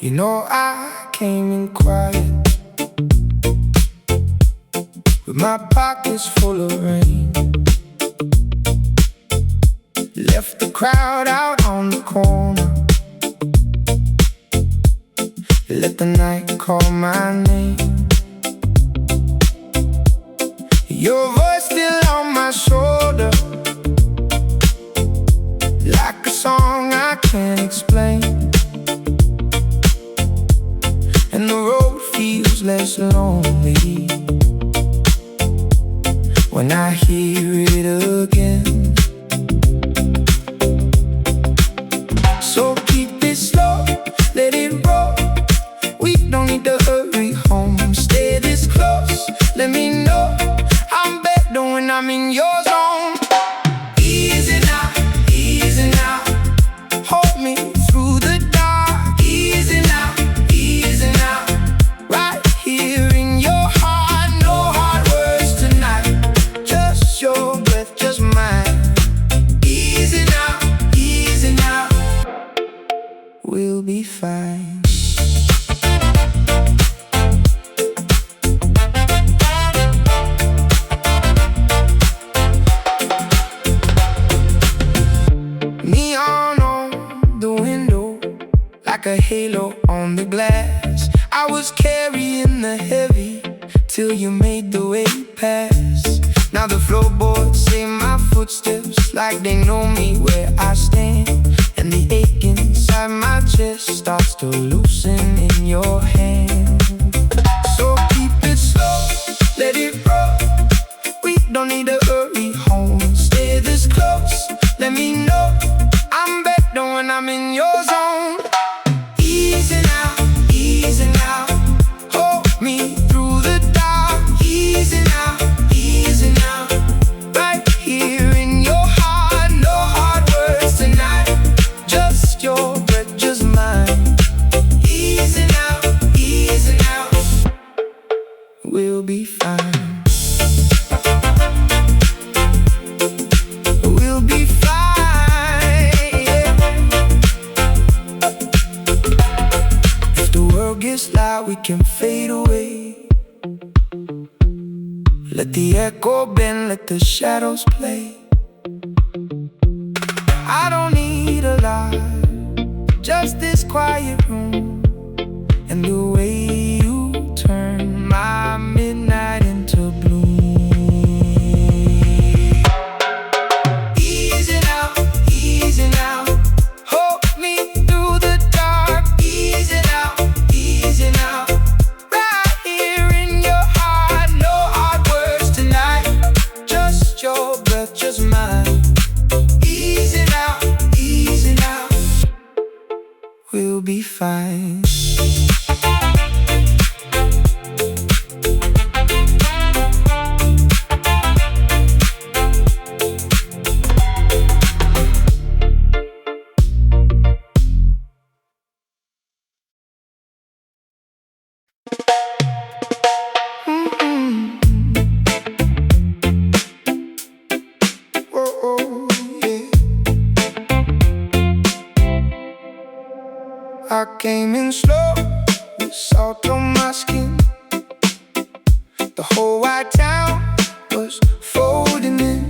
You know I came in quiet, with my pockets full of rain. Left the crowd out on the corner, let the night call my name. Your voice still on my shoulder, like a song I can't explain. And the road feels less lonely when I hear it again. So keep it slow, let it roll. We don't need to hurry home. Stay this close, let me know I'm better when I'm in your zone. Easy now, easy now. Hold me through the dark. Easy now, easy now. Right here in your heart, no hard words tonight. Just your breath, just mine. Easy now, easy now. We'll be fine. Like a halo on the glass, I was carrying the heavy till you made the way past. Now the floorboards say my footsteps like they know me where I stand. And the ache inside my chest starts to loosen in your hand. So keep it slow, let it roll. We don't need to hurry home. Stay this close, let me know I'm better when I'm in your zone. Easy now, easy now. Hold me through the dark. Easy now, easy now. Right here in your heart, no hard words tonight. Just your breath, just mine. Easy now, easy now. We'll be fine. We'll be fine, yeah. If the world gets loud, we can fade away. Let the echo bend, let the shadows play. I don't need a lot, just this quiet room, and the way you turn my midnight into bloom. Easy now, easy now. Hold me through the dark. Easy now, easy now. Right here in your heart, no hard words tonight. Just your breath, just mine. Easy now, easy now. We'll be fine. I came in slow, with salt on my skin. The whole white town was folding in.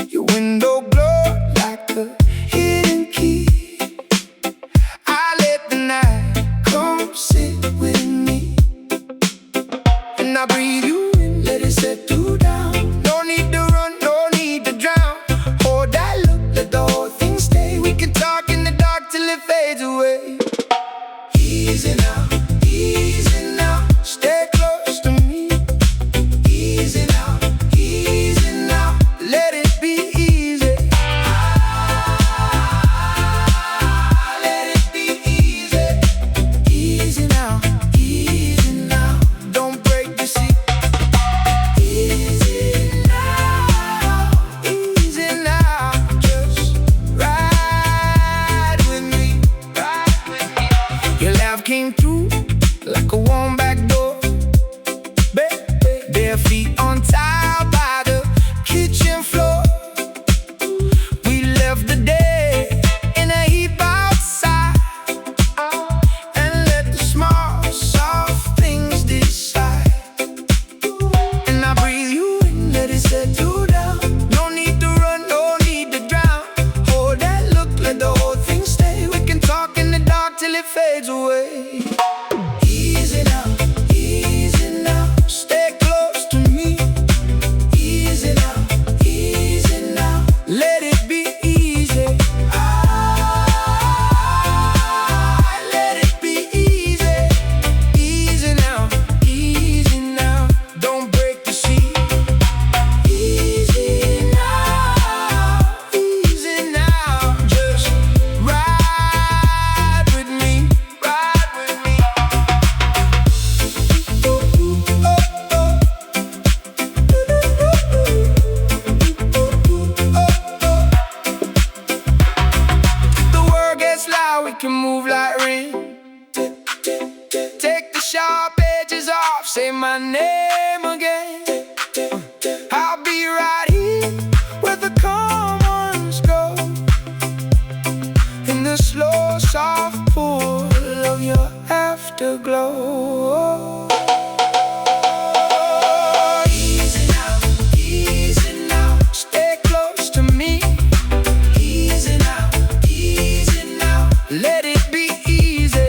Your window glowed like a hidden key. I let the night come sit with me, and I breathe you in, let it settle down. No need to run, no need to drown. Hold that look, let the whole thing stay. We can talk in the dark till it fades away. Easy now, easy now. Stay close to me. Easy now, easy now. Let it be easy. say my name again. I'll be right here where the calm ones go, in the slow, soft pull of your afterglow. Easy now, easy now. Stay close to me. Easy now, easy now. Let it be easy.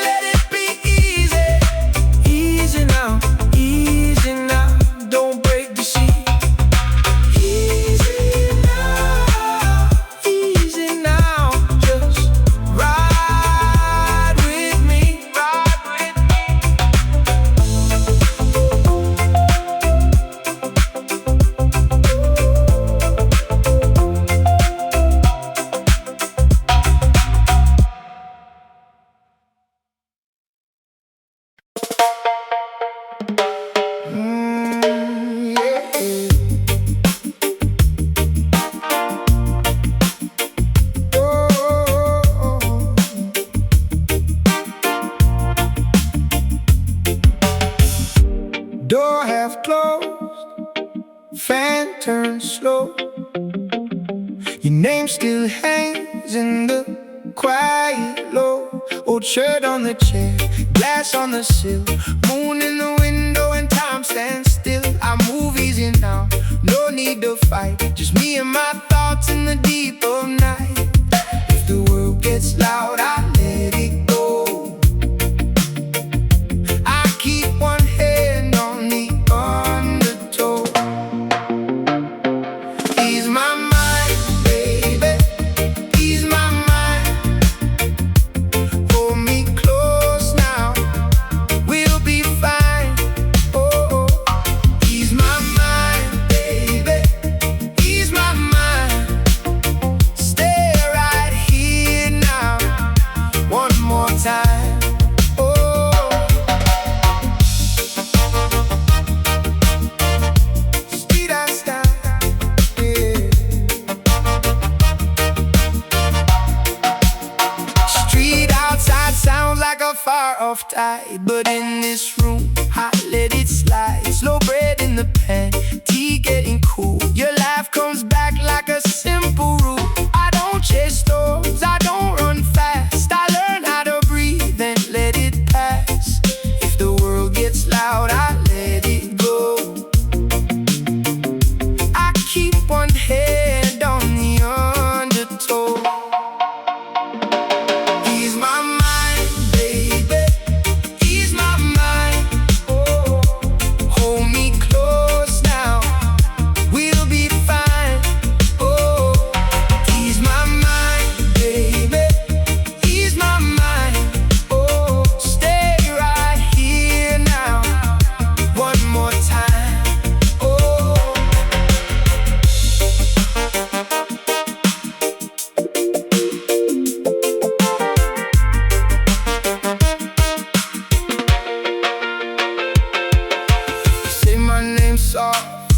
Let it be easy. Easy now, easy now. Don't break the sheet. Easy now, easy now. Just ride with me, ride with me. Door half closed, fan turns slow. Your name still hangs in the quiet low. Old shirt on the chair, glass on the sill, moon in the window and time stands still. I move easy now, no need to fight, just me and my thoughts in the deep of night. If the world gets loud, I let it go. I keep one hand on the undertow. Ease my mind, baby, ease my mind. Hold me close now, we'll be fine. Oh, ease my mind, baby, ease my mind. Stay right here now, one more time. Oh, street I stand, yeah. Street outside sounds like a far-off tide, but in this room, I let it slide. Slow bread in the pan, tea getting cool. Your laugh comes back like a simple rule. I don't chase storms, I don't run fast. I learn how to breathe and let it pass. If the world gets loud, I let it go. I keep one hand on the undertow. Ease my mind, baby, ease my mind. Oh, hold me close now, we'll be fine. Oh, ease my mind, baby, ease my mind. Oh, stay right here now, one more time. Oh, say my name soft,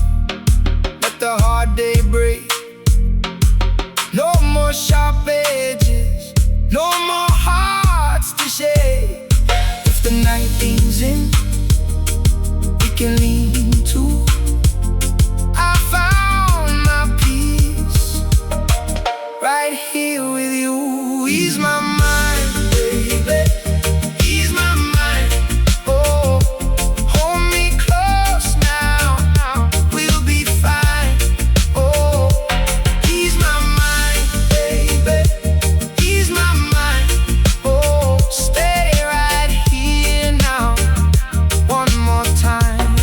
let the hard day break. No more sharp edges, no more hearts to shake. If the night leans in, we can lean too. I found my peace right here with you. Ease my mind, baby, ease my mind. Oh, hold me close now, we'll be fine. Oh, ease my mind, baby, ease my mind. Oh, stay right here now, one more time.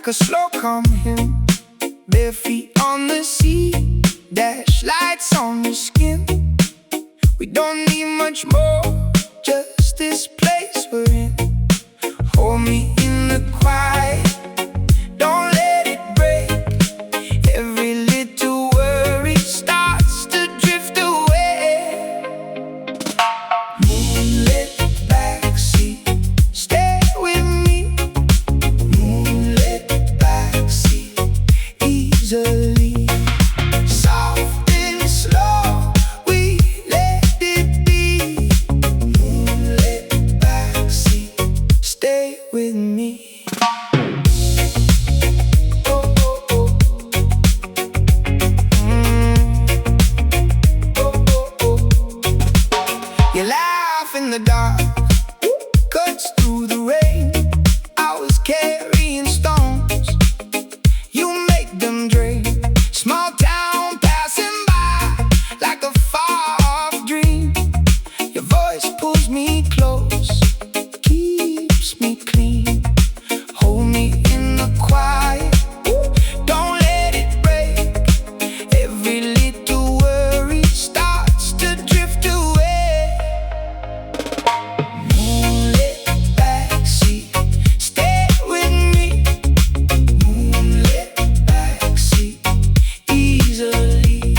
a slow calm hymn. Bare feet on the sea, dash lights on your skin. We don't need much more, just this place we're in. Hold me in the quiet, don't let it break. Every little worry starts to drift away. Moonlit backseat, stay with me. Moonlit backseat, easily. Soft and slow, we let it be. Moonlit backseat, stay with me. You laugh in the dark, cuts through the rain. I was carrying stones, you make them drain. Small town passing by, like a far-off dream. Your voice pulls me close, keeps me clean. Hold me in the quiet, don't let it break. Every little worry starts to drift away. Moonlit backseat, stay with me. Moonlit backseat, easily.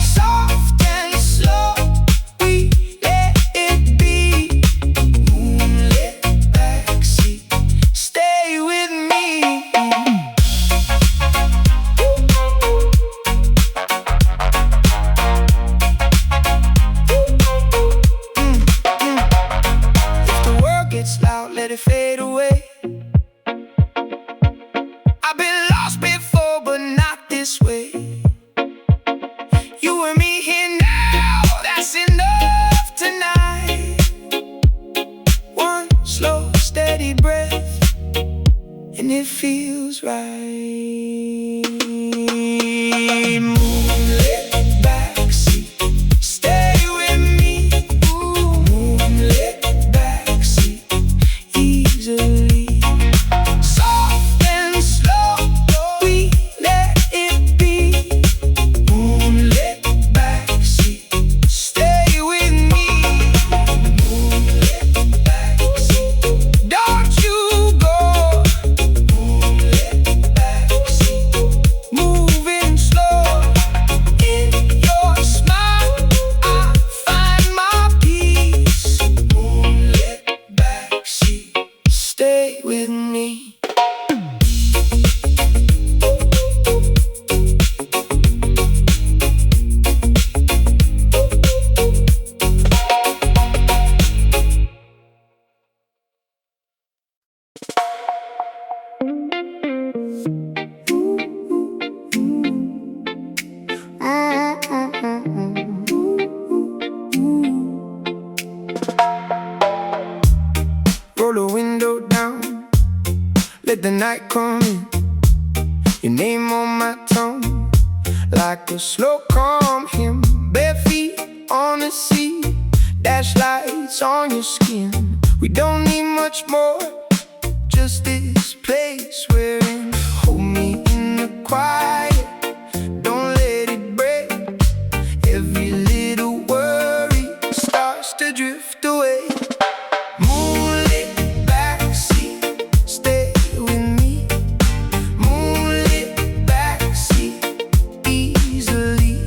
Soft and slow, we let it be. Moonlit backseat, stay with me. If the world gets loud, let it fade away. I've been lost before, but not this way. You and me here now, that's enough tonight. One slow, steady breath, and it feels right. Moonlit backseat, stay with me. Ooh, moonlit backseat, easily. Soft and slow, we let it be. Moonlit backseat, stay with me. Moonlit backseat, don't you go. Moonlit backseat, moving slow. In your smile, I find my peace. Moonlit backseat, stay with me. Roll the window down, let the night come in. Your name on my tongue, like a slow calm hymn. Bare feet on the sea, dash lights on your skin. We don't need much more, just this place we're in. Hold me in the quiet, don't let it break. Every little worry starts to drift away. Moonlit backseat, stay with me. Moonlit backseat, easily.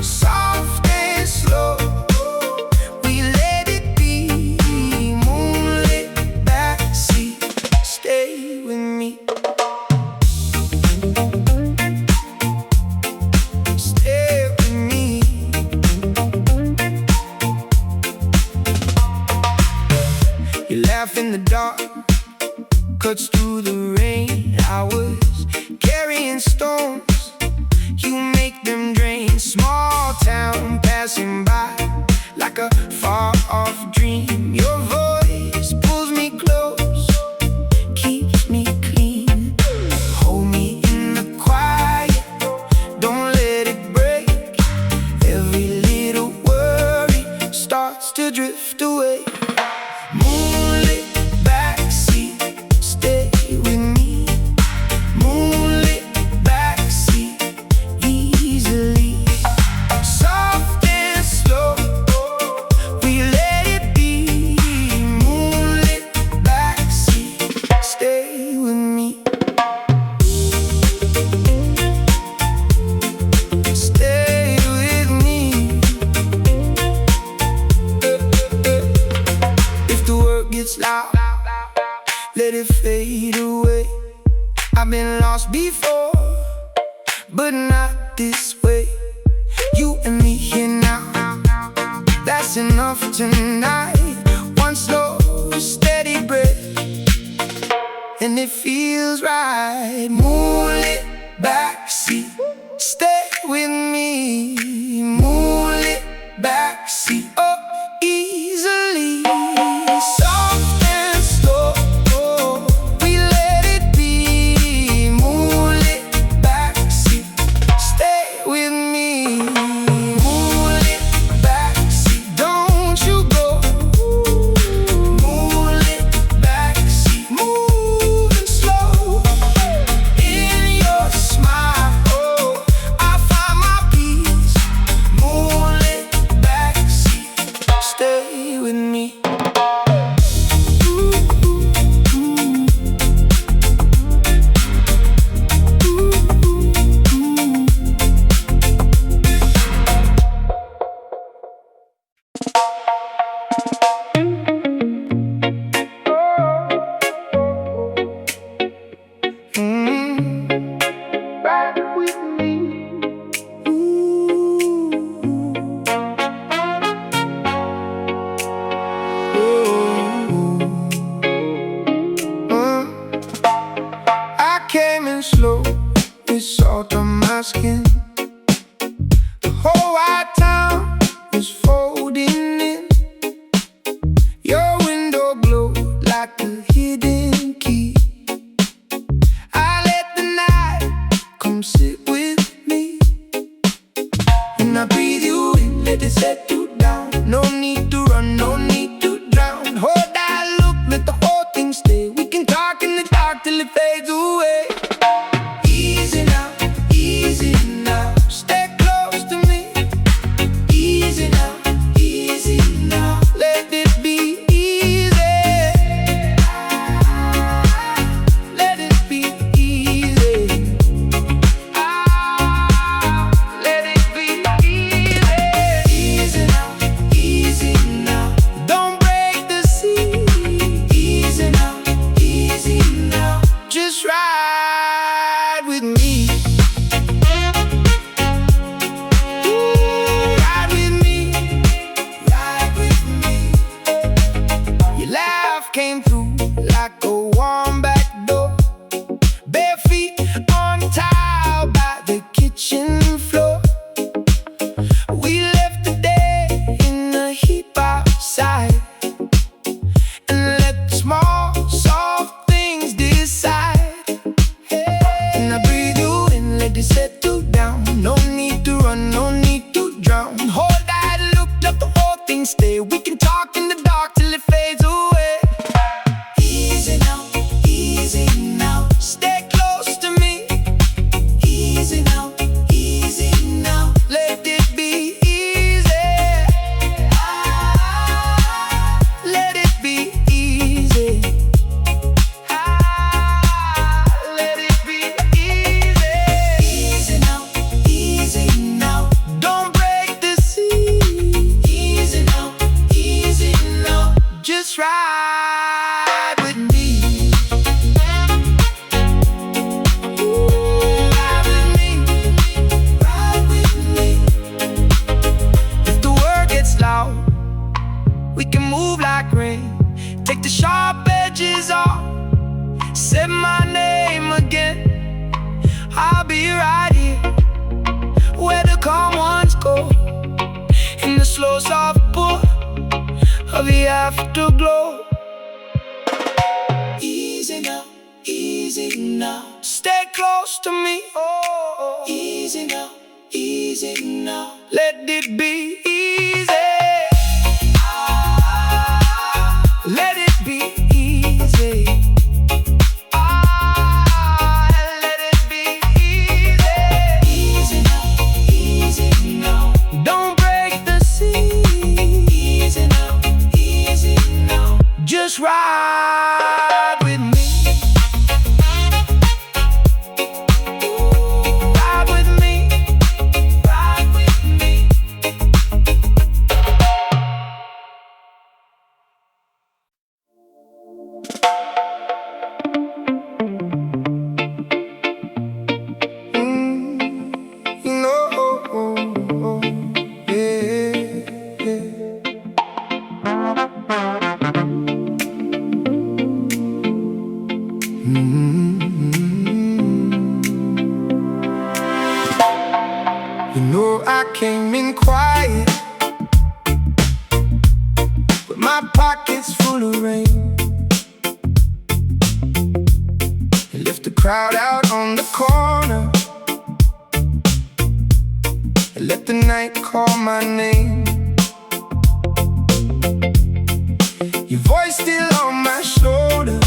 Soft and slow, we let it be. Moonlit backseat, stay with me. Stay with me. You laugh in the dark, cuts through the rain. I was carrying stones, you make them drain. Small town passing by, like a far-off dream. Your voice pulls me close, keeps me clean. Hold me in the quiet, don't let it break. Every little worry starts to drift away. Moonlit backseat, stay with me. fade away. I've been lost before, but not this way. You and me here now, that's enough tonight. One slow, steady breath, and it feels right. Moonlit backseat, stay with me. Moonlit backseat, oh, easily. Soft and slow, we let it be. Moonlit backseat, stay with me. Moonlit backseat, don't you go. Moonlit backseat, moving slow. In your smile, oh, I find my peace. Moonlit backseat, stay with me. Ride with me. I came in slow with salt on my skin. The whole wide town was folding in. Your window glowed like a hidden key. I let the night come sit with me, and I breathe you in, let it set you down. No need to run, no need to drown. Hold that look, let the whole thing stay. We can talk in the dark till it fades away. Easy now, easy now. Stay close to me. Easy now, easy now. Let it be easy. Let it be easy. Let it be easy. Easy now, easy now. Don't break the sea. Easy now, easy now. Just ride with me. Ride with me. Ride with me. Your laugh came through like a warm back door. Bare feet on tile by the kitchen floor. We left the day in a heap outside, and let the small, soft things decide. And I breathe you in, let it settle down. No need to run, no need to drown. Hold that look, let the whole thing stay. We can talk in the dark till it fades away. Easy now, easy now. Stay close to me. Easy now, easy now. Let it be easy. Let it be easy. Let it be easy. Easy now, easy now. Don't break the sea. Easy now, easy now. Just ride with me. Ride with me. Ride with me. If the word gets loud, we can move like rain. Take the sharp edges off. Say my name again. I'll be right here where the calm ones go, in the slow soft pull of the afterglow. Easy now, easy now. Stay close to me. Oh, easy now, easy now. Let it be easy. Let it be easy. Let it be easy. Easy now, easy now. Don't break the sea. Easy now, easy now. Just ride with me. Ride with me. Ride with me. You know I came in quiet, with my pockets full of rain. You left the crowd out on the corner and let the night call my name. Your voice still on my shoulder,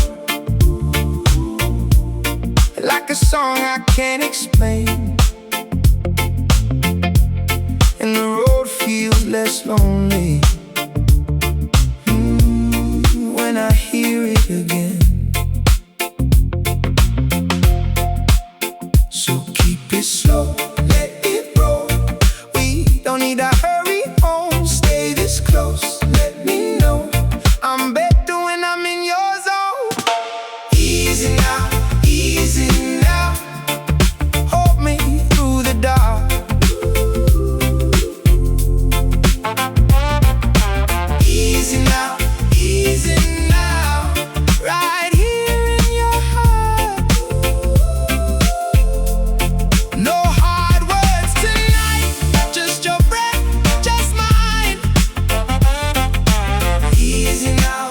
like a song I can't explain. And the road feels less lonely when I hear it again. So keep it slow, let it roll. We don't need to hurry home. Stay this close, let me know I'm better when I'm in your zone. Easy now, easy now. Hold me through the dark. Easy now, easy now. Right here in your heart. No hard words tonight, just your breath, just mine. Easy now,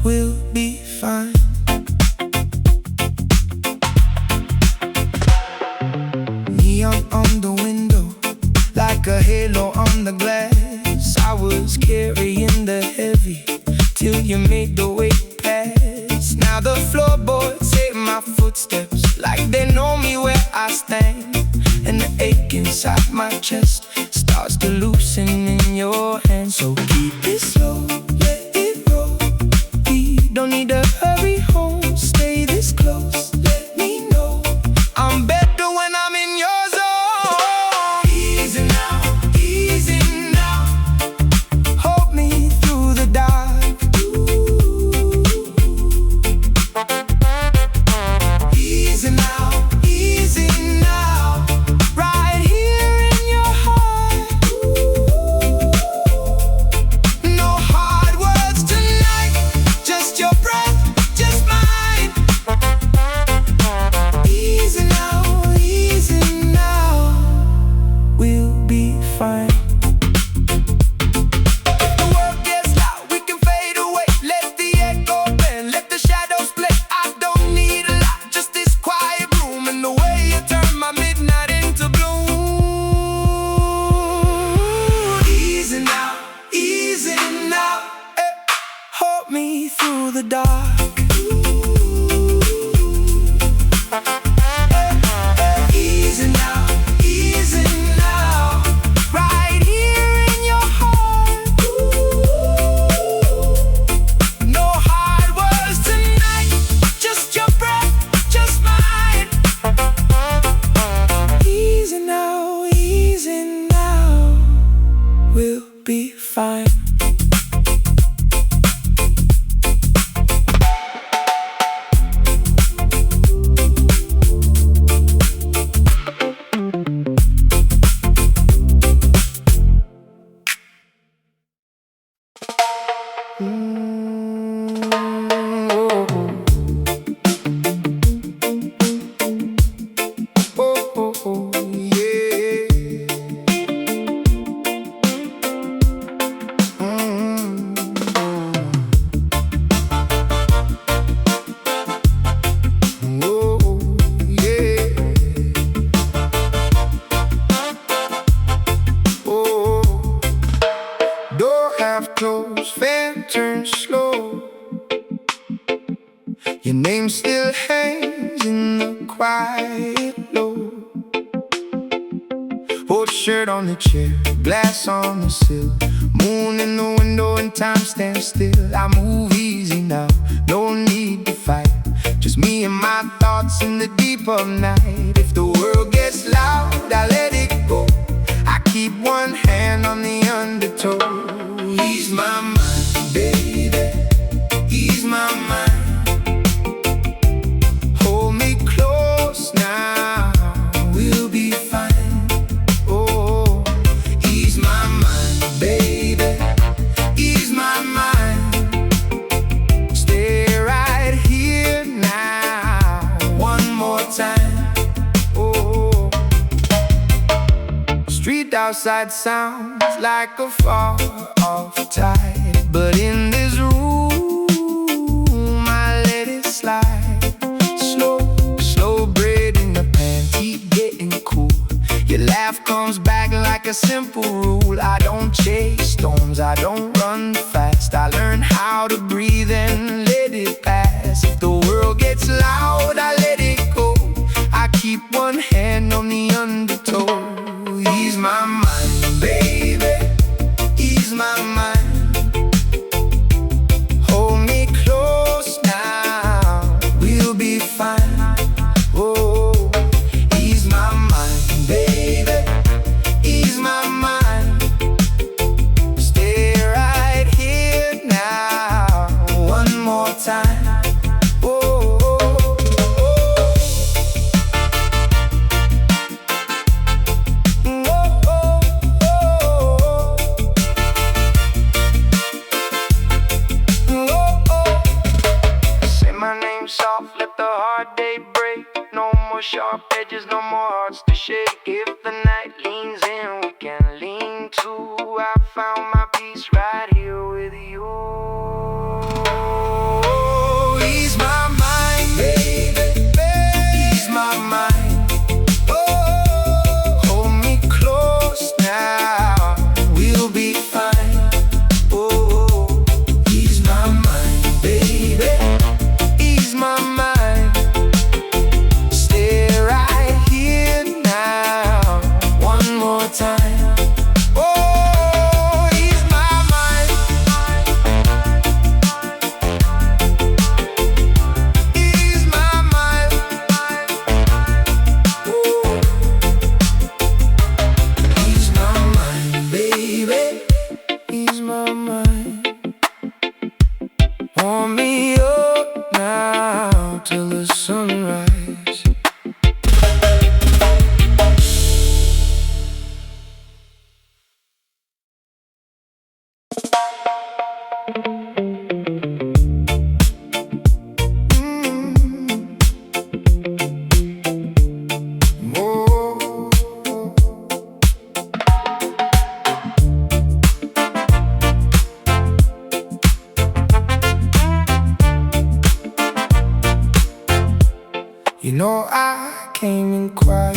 we'll be fine. Neon on the window, like a halo on the glass. I was carrying the heavy till you made the weight pass. Now the floorboards say my footsteps, like they know me where I stand. And the ache inside my chest starts to loosen in your hands. So keep it slow, let it roll. We don't need to hurry home. Stay this close, let me know I'm better when I'm in your zone. Easy now, hold me through the dark. Easy now, right here in your heart. No hard words tonight, just your breath, just mine. Easy now, we'll be fine. If the world gets loud, we can fade away. Let the echo bend, let the shadows play. I don't need a lot, just this quiet room and the way you turn my midnight into bloom. Easy now, hold me through the dark. Easy now, right here in your heart. No hard words tonight, just your breath, just mine. Easy now, we'll be fine. Close, fan turns slow. Your name still hangs in the quiet low. Old shirt on the chair, glass on the sill. Moon in the window and time stands still. I move easy now, no need to fight. Just me and my thoughts in the deep of night. If the world gets loud, I let it go. I keep one hand on the undertow. Ease my mind, baby, ease my mind. Hold me close now, we'll be fine. Oh, ease my mind, baby, ease my mind. Stay right outside sounds like a far-off tide, but in this room I let it slide. Slow bread in the pan, keep getting cool. Your laugh comes back like a simple rule. I don't chase storms, I don't run fast. I learn how to breathe and let it pass. If the world gets loud, I let it go. I keep one hand on the undertow. Ease my mind, baby, ease my mind. Hold me close now, we'll be fine. Oh, ease my mind, baby, ease my mind. Stay right here now, one more time. Soft, let the hard day break. No more sharp edges, no more hearts to shake. If the night leans in, we can lean too. I found my peace right here with you. Ease my mind, baby, ease my mind. Oh, hold me close now, we'll be fine. Oh, ease my mind, baby, my mind. Stay right here now, one more time. Oh, ease my mind, ease my mind. Oh, ease my mind, baby, ease my mind. Warm me up now till the sunrise. You know I came in quiet,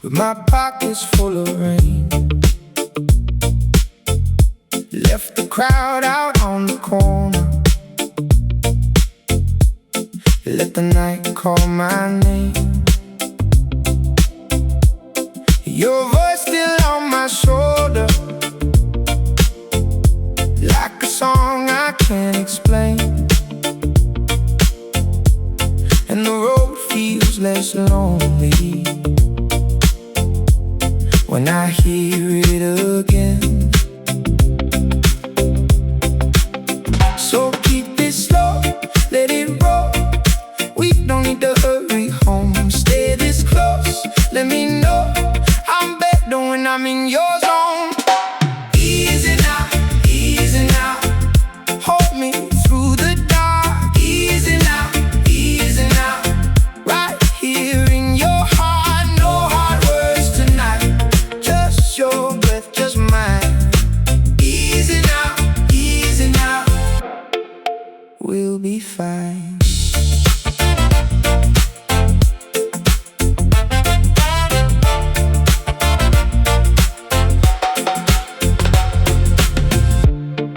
with my pockets full of rain. Left the crowd out on the corner, let the night call my name. Your voice still on my shoulder, like a song I can't explain. And the road feels less lonely when I hear it again. So keep it slow, let it roll. We don't need to hurry home. Stay this close, let me know I'm better when I'm in your zone. Easy now, easy now. Hold me through the dark. Easy now, easy now. Right here in your heart, no hard words tonight. Just your breath, just mine. Easy now, easy now. We'll be fine.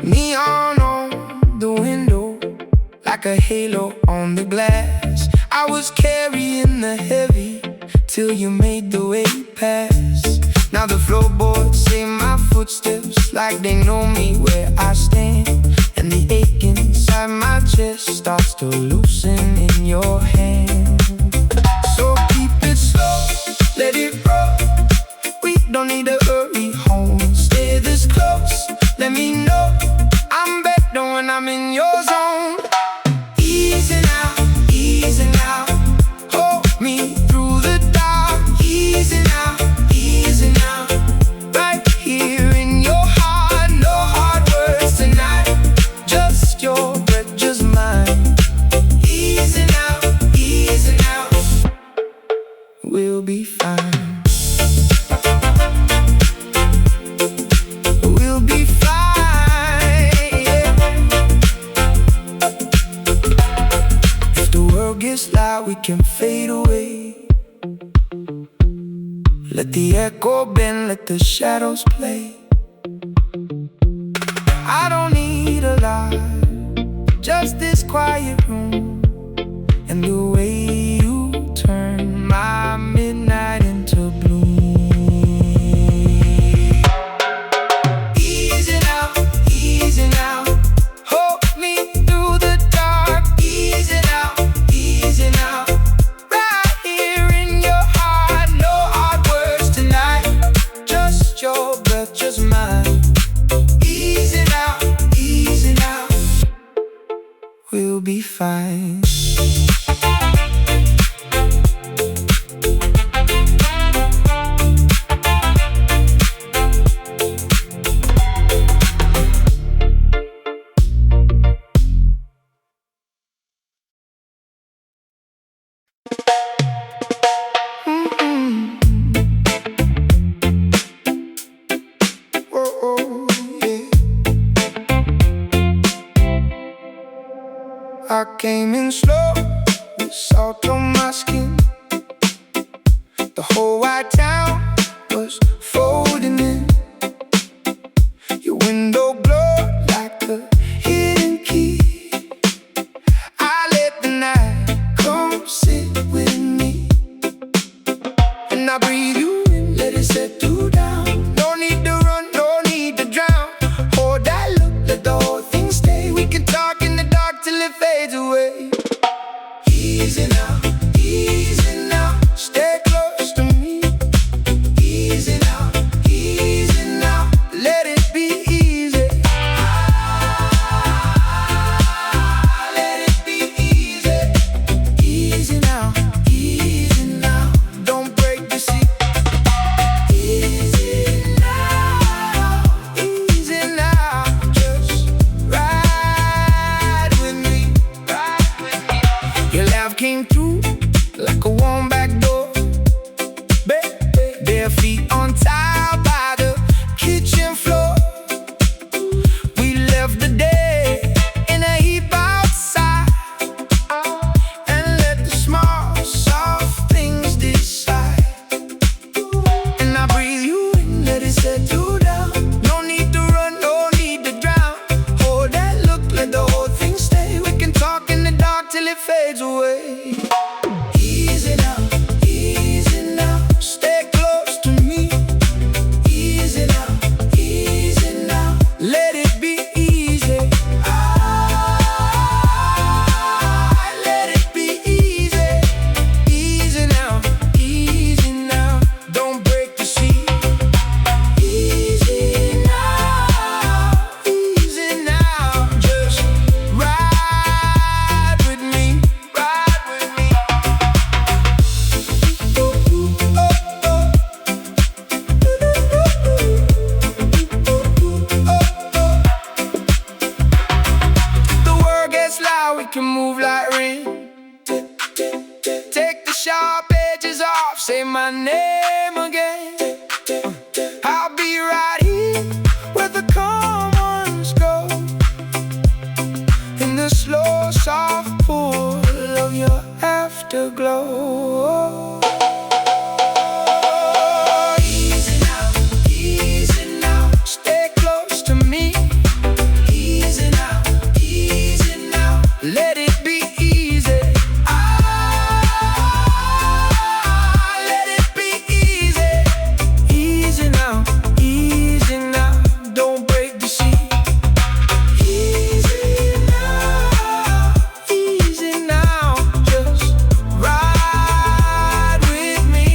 Neon on the window, like a halo on the glass. I was carrying the heavy till you made the way past. Now the floorboards say my footsteps like they know me where I stand. And the ache inside my chest starts to loosen in your hand. So keep it slow, let it roll. We don't need to hurry home. Stay this close, let me know I'm better when I'm in your zone. Easy now, easy now. Hold me through the dark. Easy now, easy now. Right here in your heart, no hard words tonight. Just your breath, just mine. Easy now, easy now. We'll be fine. gets loud, we can fade away. Let the echo bend, let the shadows play. I don't need a lot, just this quiet room, and the way you turn my midnight into bloom. Easing out, easing out, hold me through the dark. Easing out, easing out, right here in your heart. No hard words tonight, just your breath, just mine. Easing out, easing out, we'll be fine. I came in slow, with salt on my skin. The whole white town was folding in. Your window glowed like a hidden key. I let the night come sit with me, and I breathe you in, let it settle down. No need to run, no need to drown. Hold that look, let the whole thing stay. We can talk in the dark till it fades away. Easy now, stay close to me. Easy now, let it be easy. Let it be easy. Easy now, don't break the sea. Easy now, just ride with me. Your laugh came through like a warm back door. Bare feet on tile by the kitchen floor. We left the day in a heap outside, and let the small, soft things decide. And I breathe you in, let it settle down. No need to run, no need to drown. Hold that look, let the whole thing stay. We can talk in the dark till it fades away. Easy now, stay close to me. Easy now, let it be easy. Let it be easy. Easy now, don't break the sea. Easy now, just ride with me. The world gets loud, we can move like rain. Take the sharp edges off, say my name again. I'll be right here where the calm ones go, in the slow, soft pull of your afterglow. Easy now, stay close to me. Easy now, let it be easy. Let it be easy. Easy now, don't break the sea. Easy now, just ride with me.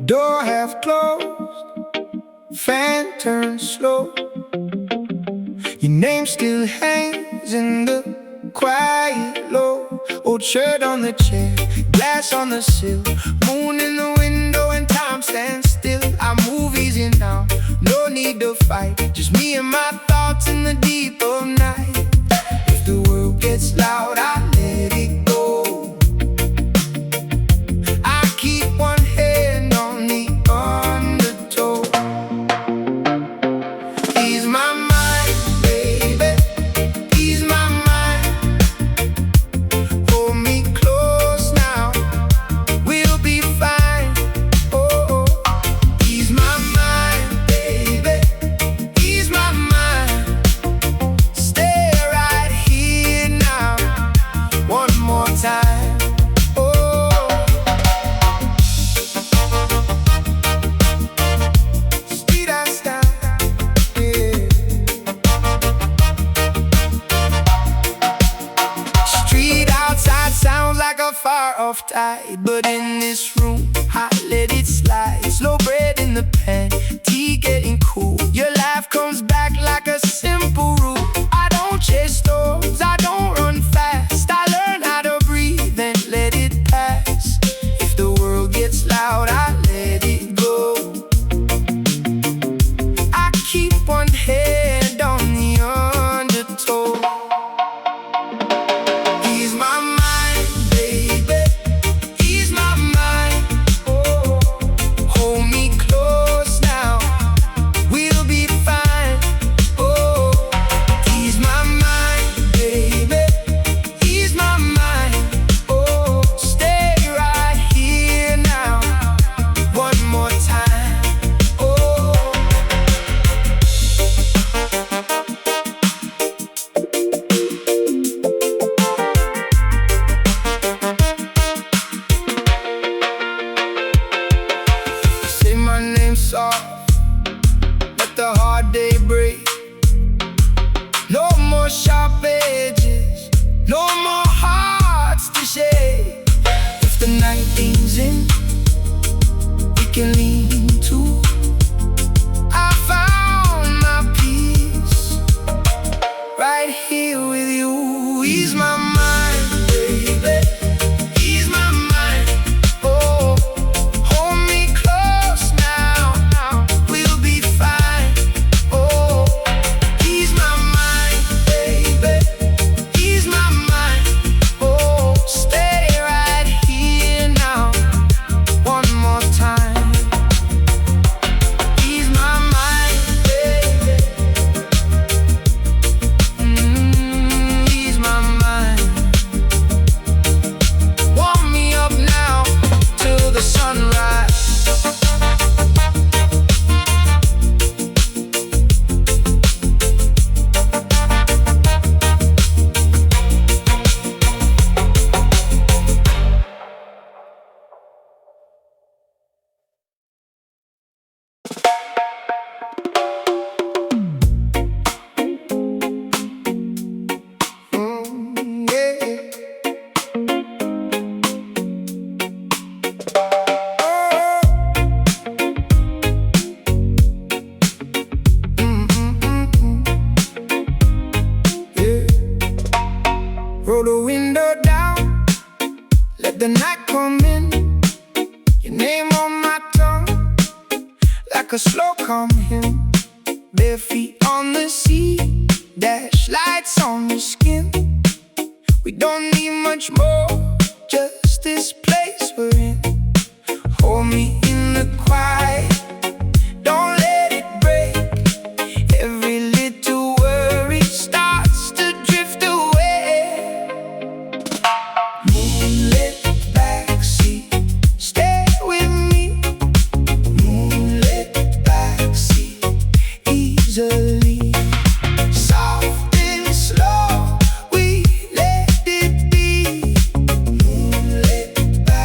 Door half closed, fan turns slow. Your name still hangs in the quiet, low. Old shirt on the chair, glass on the sill, moon in the window and time stands still. I move easy now, no need to fight, just me and my thoughts in the deep of night. If the world gets loud, I let it go. I keep one hand on the undertow. Ease my mind, baby, ease my mind. Hold me close now, we'll be fine. Oh, ease my mind, baby, ease my mind. Stay right here now, one more time. Oh, Zyl Rasta, yeah. Street outside sounds like a far-off tide, but in this room, I let it slide. Slow bread in the pan, tea getting cool. Your laugh comes back like a simple rule. I don't chase storms, I don't run fast. I learn how to breathe and let it pass. If the world gets loud, I let it go. I keep one hand on the undertow. Ease my mind, baby, ease my mind. Oh, hold me close now, we'll be fine. Oh, ease my mind, baby, ease my mind. Oh, stay right here now, one more time. Oh, say my name soft, let the hard day break. No more sharp edges, no more hearts to shake. If the night leans in, we can lean too. I found my peace right here with you. Ease my mind, baby, ease my mind. Oh, hold me close now, we'll be fine. Oh, ease my mind, baby, ease my mind. Oh, stay right here now, one more time. Ease my mind, baby, ease my mind. Warm me up now till the sunrise. Yeah. Yeah. Roll the window down, let the night come in. Your name on my tongue, like a slow calm hymn. Bare feet on the sea, dash lights on your skin. We don't need much more, just this place we're in. Hold me in the quiet, don't let it break. Every little worry starts to drift away. Moonlit backseat, stay with me. Moonlit backseat, easily. Soft and slow, we let it be. Moonlit backseat.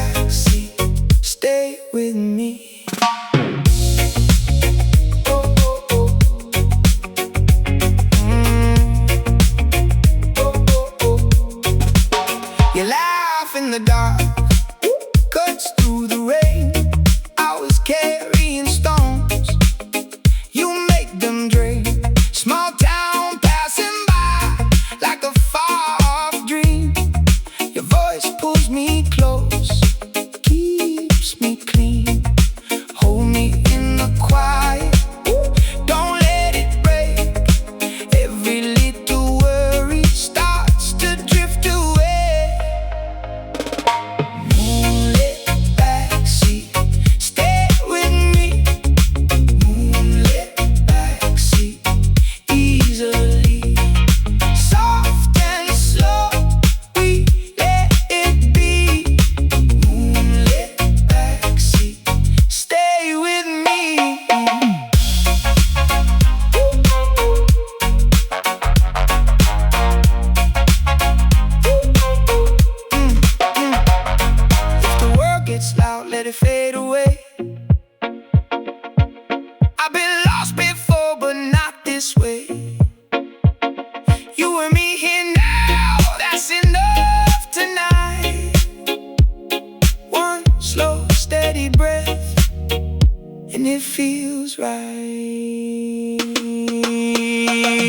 You and me here now, that's enough tonight. One slow, steady breath, and it feels right.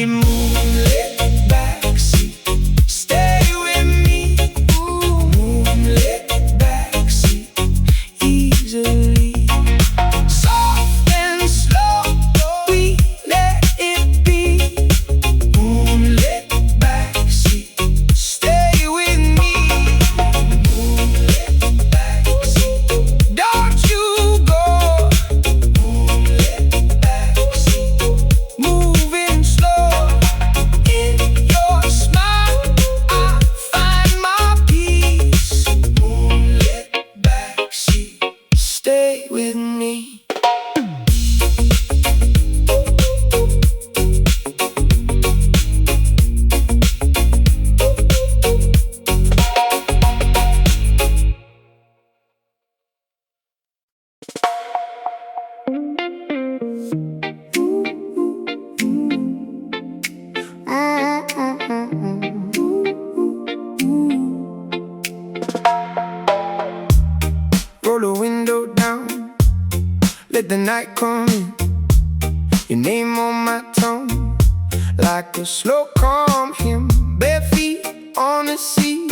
Moonlit backseat, stay with me. Ooh, moonlit backseat, easily. Soft and slow, we let it be. Moonlit backseat, stay with me. Moonlit backseat, don't you go. Moonlit backseat, moving slow. In your smile, I find my peace. Moonlit backseat, stay with me. Roll the window down, let the night come in. Your name on my tongue, like a slow calm hymn. Bare feet on the sea,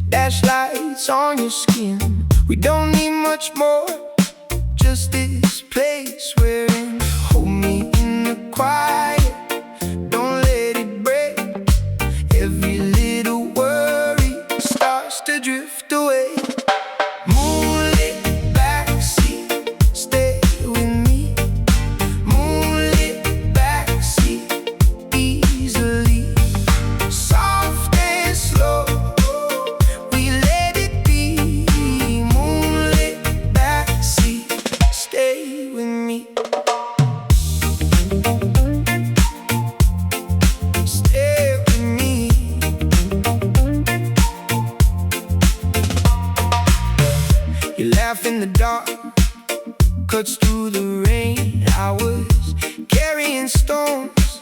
dash lights on your skin. We don't need much more, just this place we're in. Hold me in the quiet, don't let it break. Every little worry starts to drift away. Moonlit backseat, stay with me. Moonlit backseat, easily. Soft and slow, we let it be. Moonlit backseat, stay with me. Stay with me. You laugh in the dark, cuts through the rain. I was carrying stones,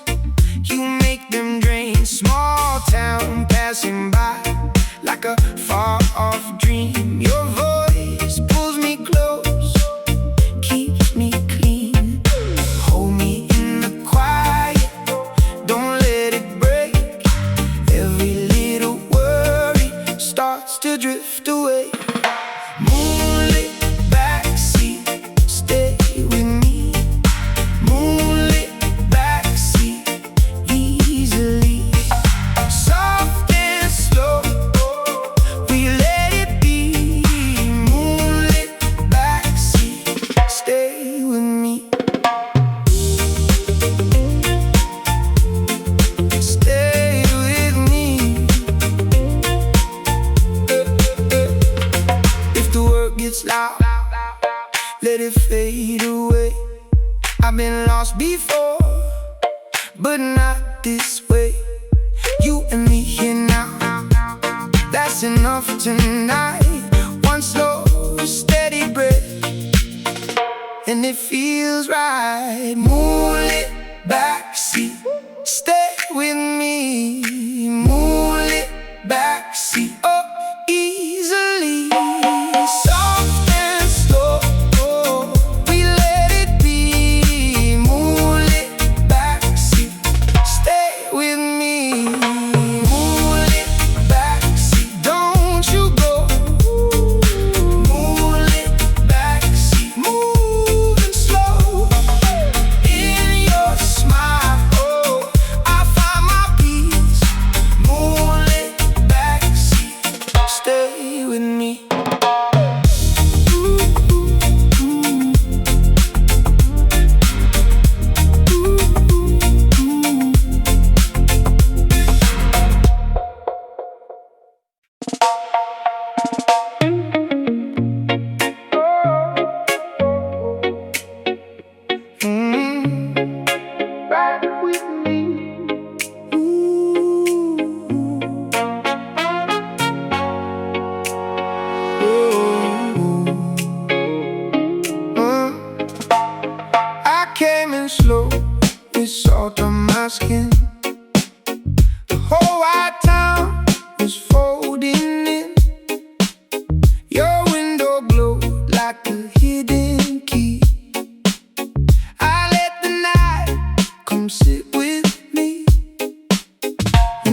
you make them drain. Small town passing by, like a far-off dream. Your voice pulls me close, keeps me clean. Hold me in the quiet, don't let it break. Every little worry starts to drift away. Moonlit backseat, stay with me. Moonlit backseat, easily. Soft and slow, we let it be. Moonlit backseat, stay with me. Stay with me. If the world gets loud, let it fade away. I've been lost before, but not this way. You and me here now, that's enough tonight. One slow, steady breath, and it feels right. Moonlit backseat, stay with me. Moonlit backseat, oh, easily. Soft and slow, we let it be. Moonlit backseat, stay with me. Moonlit backseat, don't you go.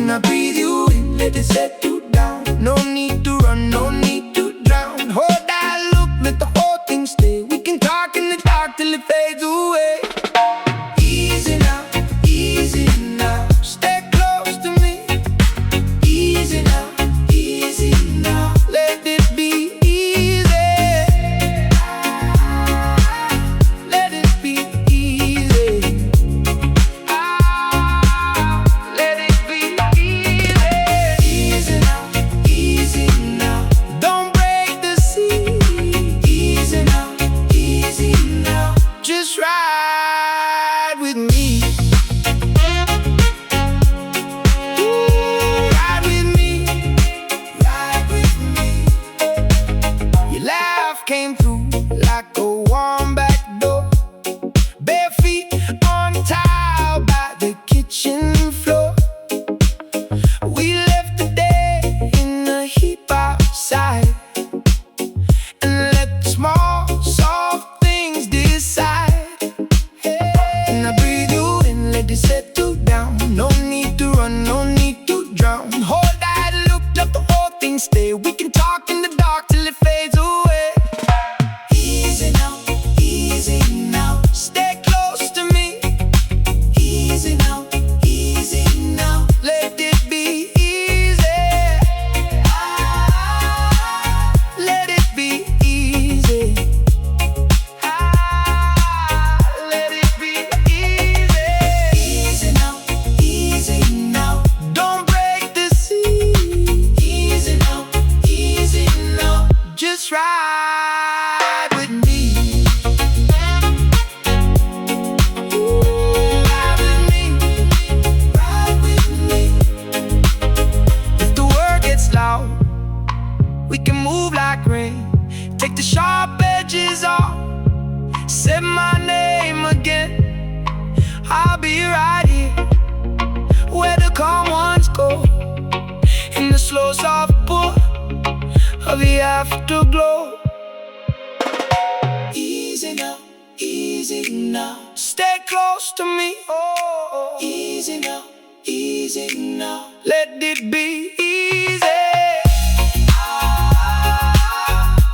And I breathe you in, let it set you down. No need to run, no need to drown. Hold that look, let the whole thing stay. We can talk in the dark till it fades away. Easy now, easy now. Stay close to me. Easy now, easy now. Let it be easy. Let it be easy. Let it be easy. Easy now, easy now. Don't break the sea. Easy now, easy now. Just ride with me. Ooh, ride with me. Ride with me. Your laugh came through like a warm back door. Bare feet on tile by the kitchen floor. We left the day in a heap outside, and let the small, soft things decide. And I breathe you in, let it settle down. No need to run, no need to drown. Hold that look, let the whole thing stay. We can talk in the dark till it fades away. Easy now, easy now. Stay close to me. Easy now, easy now. Let it be easy. Let it be easy. Let it be easy. Easy now, easy now. Don't break the sea. Easy now, easy now. Just ride with me. Ooh, ride with me. Ride with me. If the word gets loud, we can move like rain. Take the sharp edges off. Say my name again. I'll be right here where the calm ones go, in the slow soft pull of the afterglow. Easy now, easy now. Stay close to me. Oh, easy now, easy now. Let it be easy.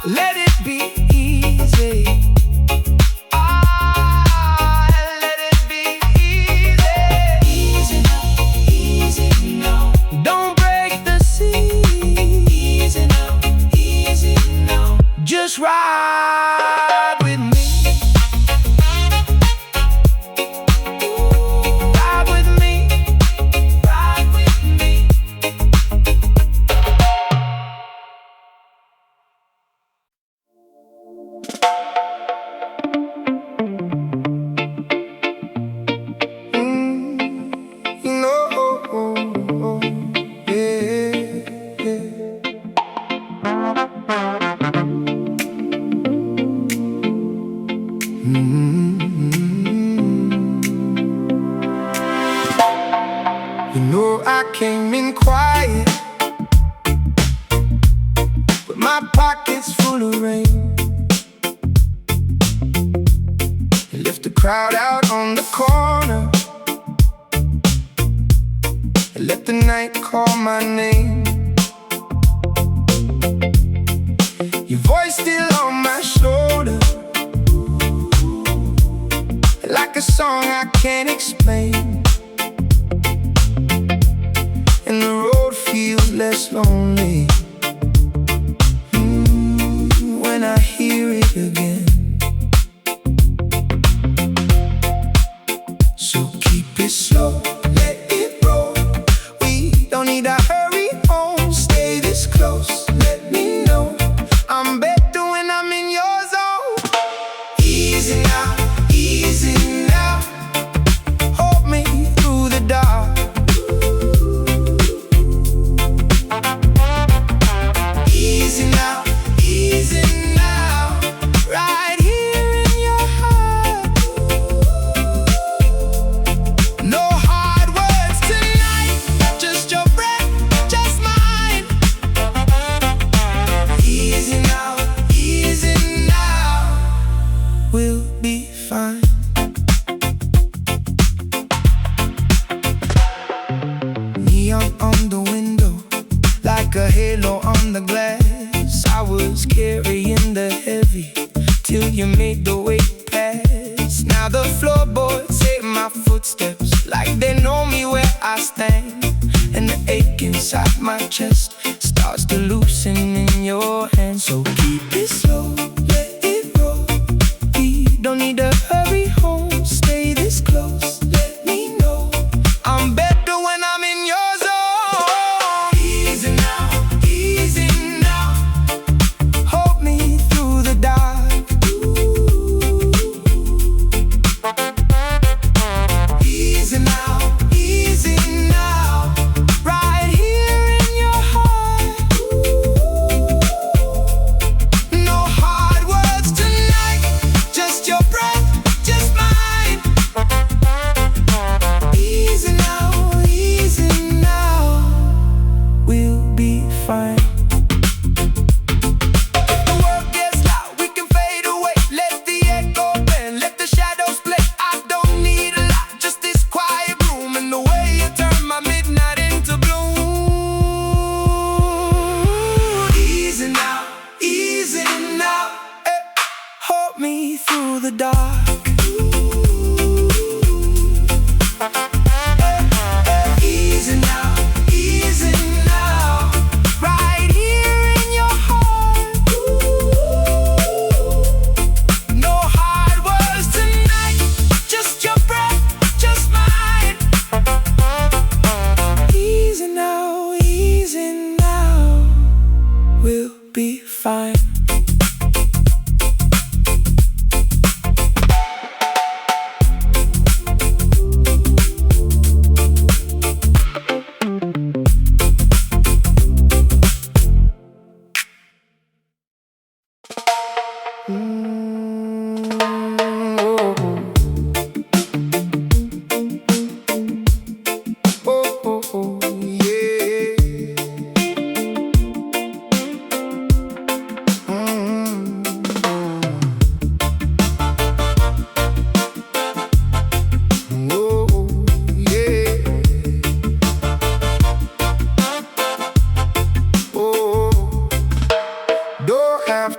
Let it be easy. Let it be easy. Easy now, easy now. Don't break the sea. Easy now, easy now. Just ride with me. Ooh, ride with me. Ride with me. No, yeah, You know I came in quiet, with my pockets full of rain. You left the crowd out on the corner, and let the night call my name. Your voice still on my shoulder, like a song I can't explain. And the road feels less lonely when I hear it again. So keep it slow, let it roll. We don't need to hurry home. Stay this close, let me know I'm better when I'm in your zone. Easy now, easy now. Hold me through the dark. Easy now, easy now. Right here in your heart. No hard words tonight, just your breath neon on the window, like a halo on the glass. I was carrying the heavy till you made the weight pass. Now the floorboards hate my footsteps, like they know me where I stand. And the ache inside my chest starts to loosen in your hands. So keep it slow, let it roll. We don't need to hurry home. Stay this close, let me know I'm better when I'm in your zone. Easy now, easy now. Hold me through the dark. Easy now, easy now. Right here in your heart. No hard words tonight, just your breath, just mine. Easy now, we'll be fine. If the world gets loud, we can fade away. Let the echo bend, let the shadows play. I don't need a lot, just this quiet room and the way you turn my midnight into bloom. Easy now, eh. Hold me through the dark. Easy now, right here in your heart. No hard words tonight, just your breath, just mine. Easy now, we'll be fine.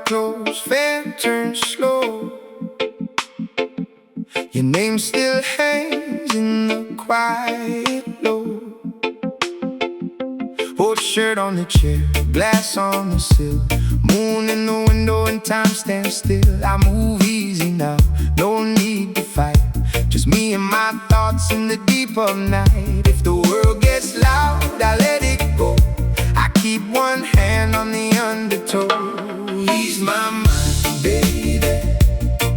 Close, fan turns slow. Your name still hangs in the quiet low. Old shirt on the chair, glass on the sill. Moon in the window and time stands still. I move easy now, no need to fight. Just me and my thoughts in the deep of night. If the world gets loud, I let it go. I keep one hand on the undertow. Ease my mind, baby,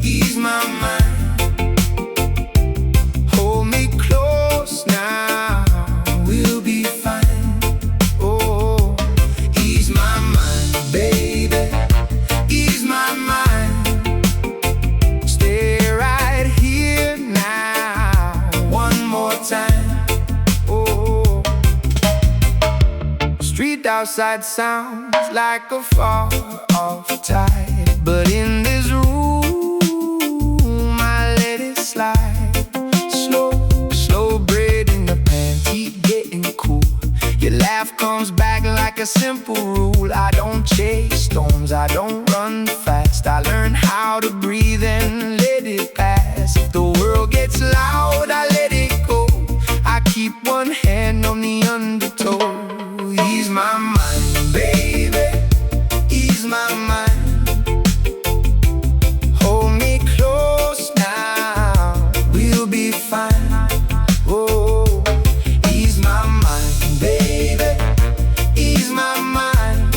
ease my mind. Hold me close now, we'll be fine. Oh, ease my mind, baby, ease my mind. Stay right here now, one more time. Oh, street outside sounds like a far off tide, but in this room I let it slide. Slow bread in the pan, heat getting cool. Your laugh comes back like a simple rule. I don't chase storms, I don't run fast. I learn how to breathe and let it pass. If the world gets loud, I let it go. I keep one hand on the undertow. Ease my mind, baby, ease my mind. Hold me close now, we'll be fine. Oh, ease my mind, baby, ease my mind.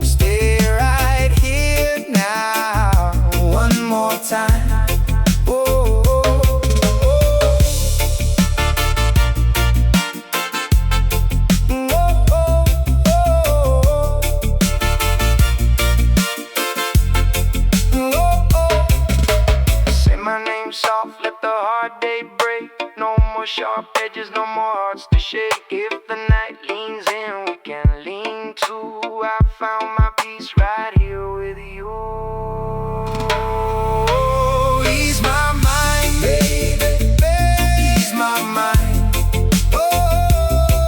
Stay right here now, one more time. Oh, oh, soft, let the hard day break. No more sharp edges, no more hearts to shake. If the night leans in, we can lean too. I found my peace right here with you. Ease my mind, baby, ease my mind. Oh,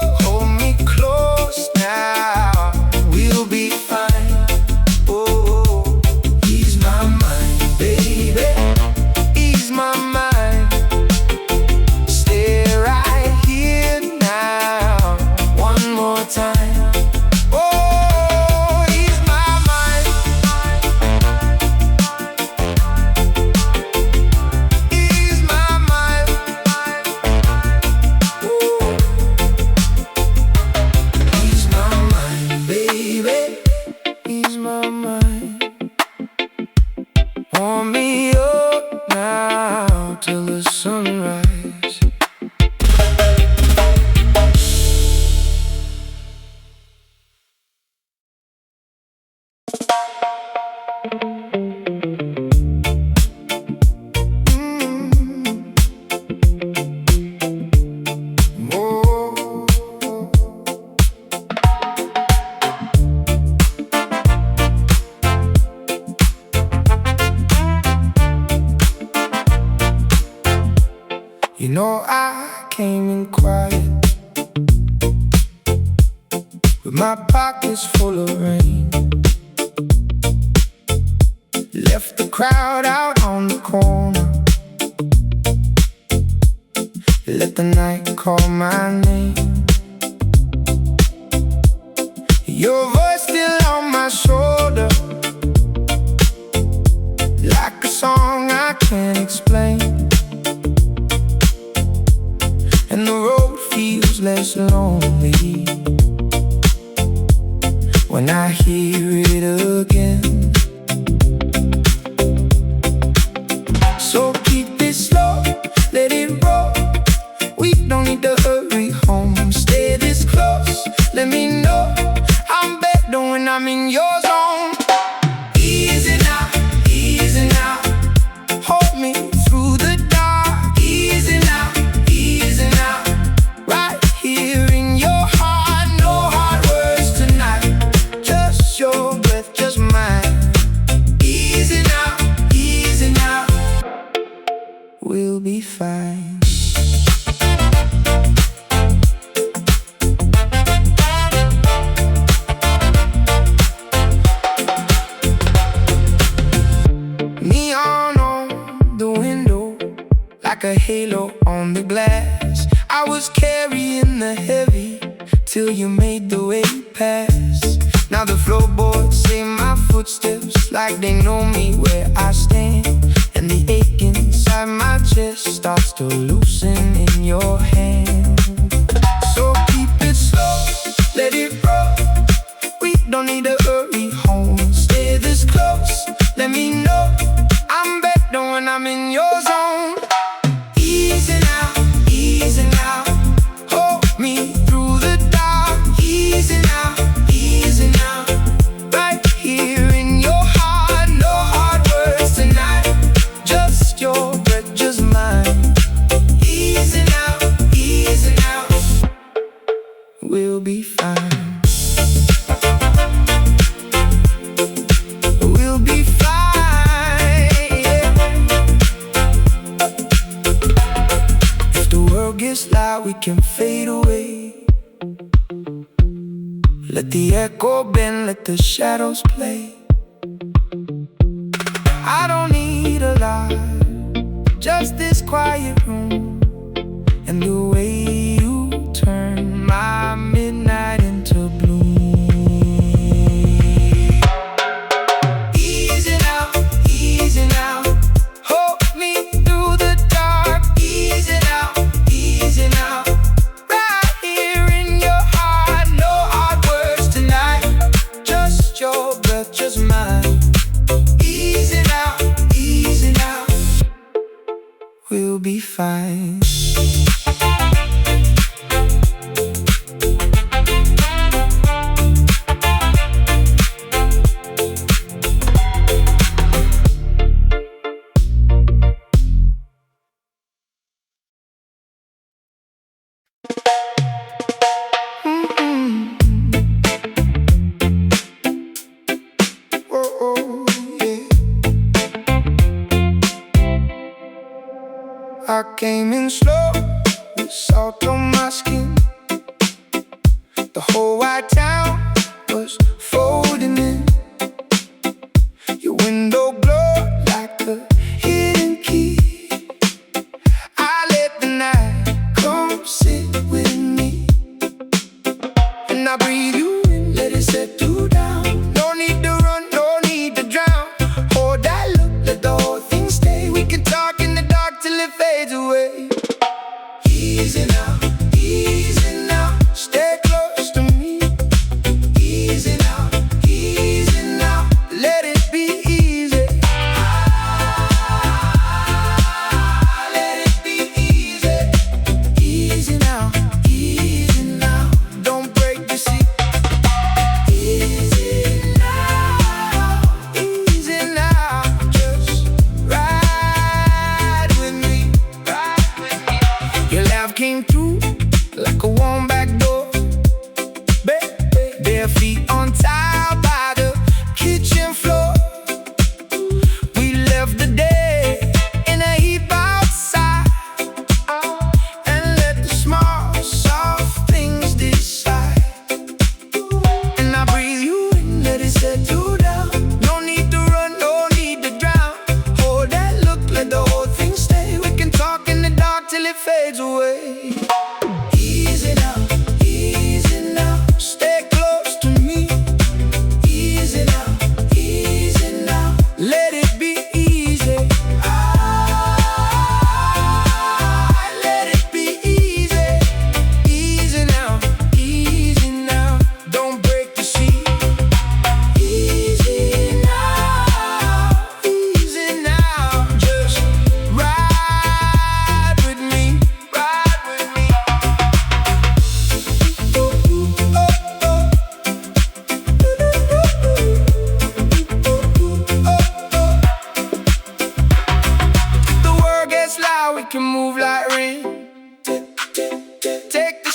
came in quiet, with my pockets full of rain. Left the crowd out on the corner, let the night call my name. Your voice still on my shoulder, like a song I can't explain. And the road feels less lonely when I hear it again. So keep it slow, let it roll. We don't need to hurry home. Stay this close, let me know I'm better when I'm in your zone. Easy now, easy now. Hold me through the dark. Easy now, easy now. Right here in your heart, no hard words tonight. Just your breath, just mine. Easy now, easy now. We'll be fine. Neon on the window, like a halo on the glass. I was carrying the heavy till you made the way past. Now the floorboards say my footsteps, like they know me where I stand. And the ache inside my chest starts to loosen in your hand. So keep it slow, let it roll. We don't need to hurry home. Stay this close, let me know I'm better when I'm in your zone. Easy now, easy now. Hold me through the dark. Easy now, easy now. Right here in your heart, no hard words tonight. Just your breath, just mine. Easy now, easy now. We'll be fine. We'll be fine, yeah. If the world gets loud, we can fade away. Let the echo bend, let the shadows play. I don't need a lot, just this quiet room, and the way you turn my midnight into bloom. Easy now, easy now. Hold me through the dark. Easy now, easy now. Right here in your heart, no hard words tonight. Just your breath, just mine. Easy now, easy now. We'll be fine. I came in slow, with salt on my skin. The whole white town was folding in. Your window glowed like a hidden key. I let the night come sit with me, and I breathe you in, let it settle down. No need to run, no need to drown. Hold that look, let the whole thing stay. We can talk in the dark till it fades away. Easy now, easy now. Stay close to me. Easy now,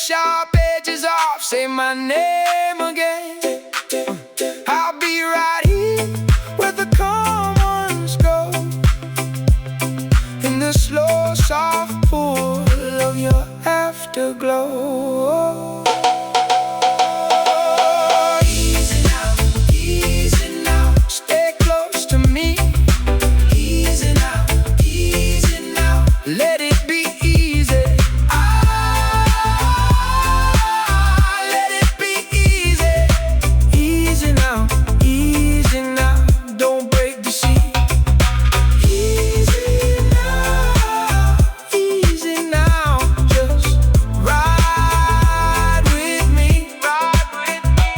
sharp edges off, say my name again. I'll be right here where the calm ones go, in the slow, soft pull of your afterglow. Easy now, easy now. Stay close to me. Easy now, easy now. Let it be easy. Let it be easy. Easy now, easy now. Don't break the sea. Easy now, easy now. Just ride with me, ride with me.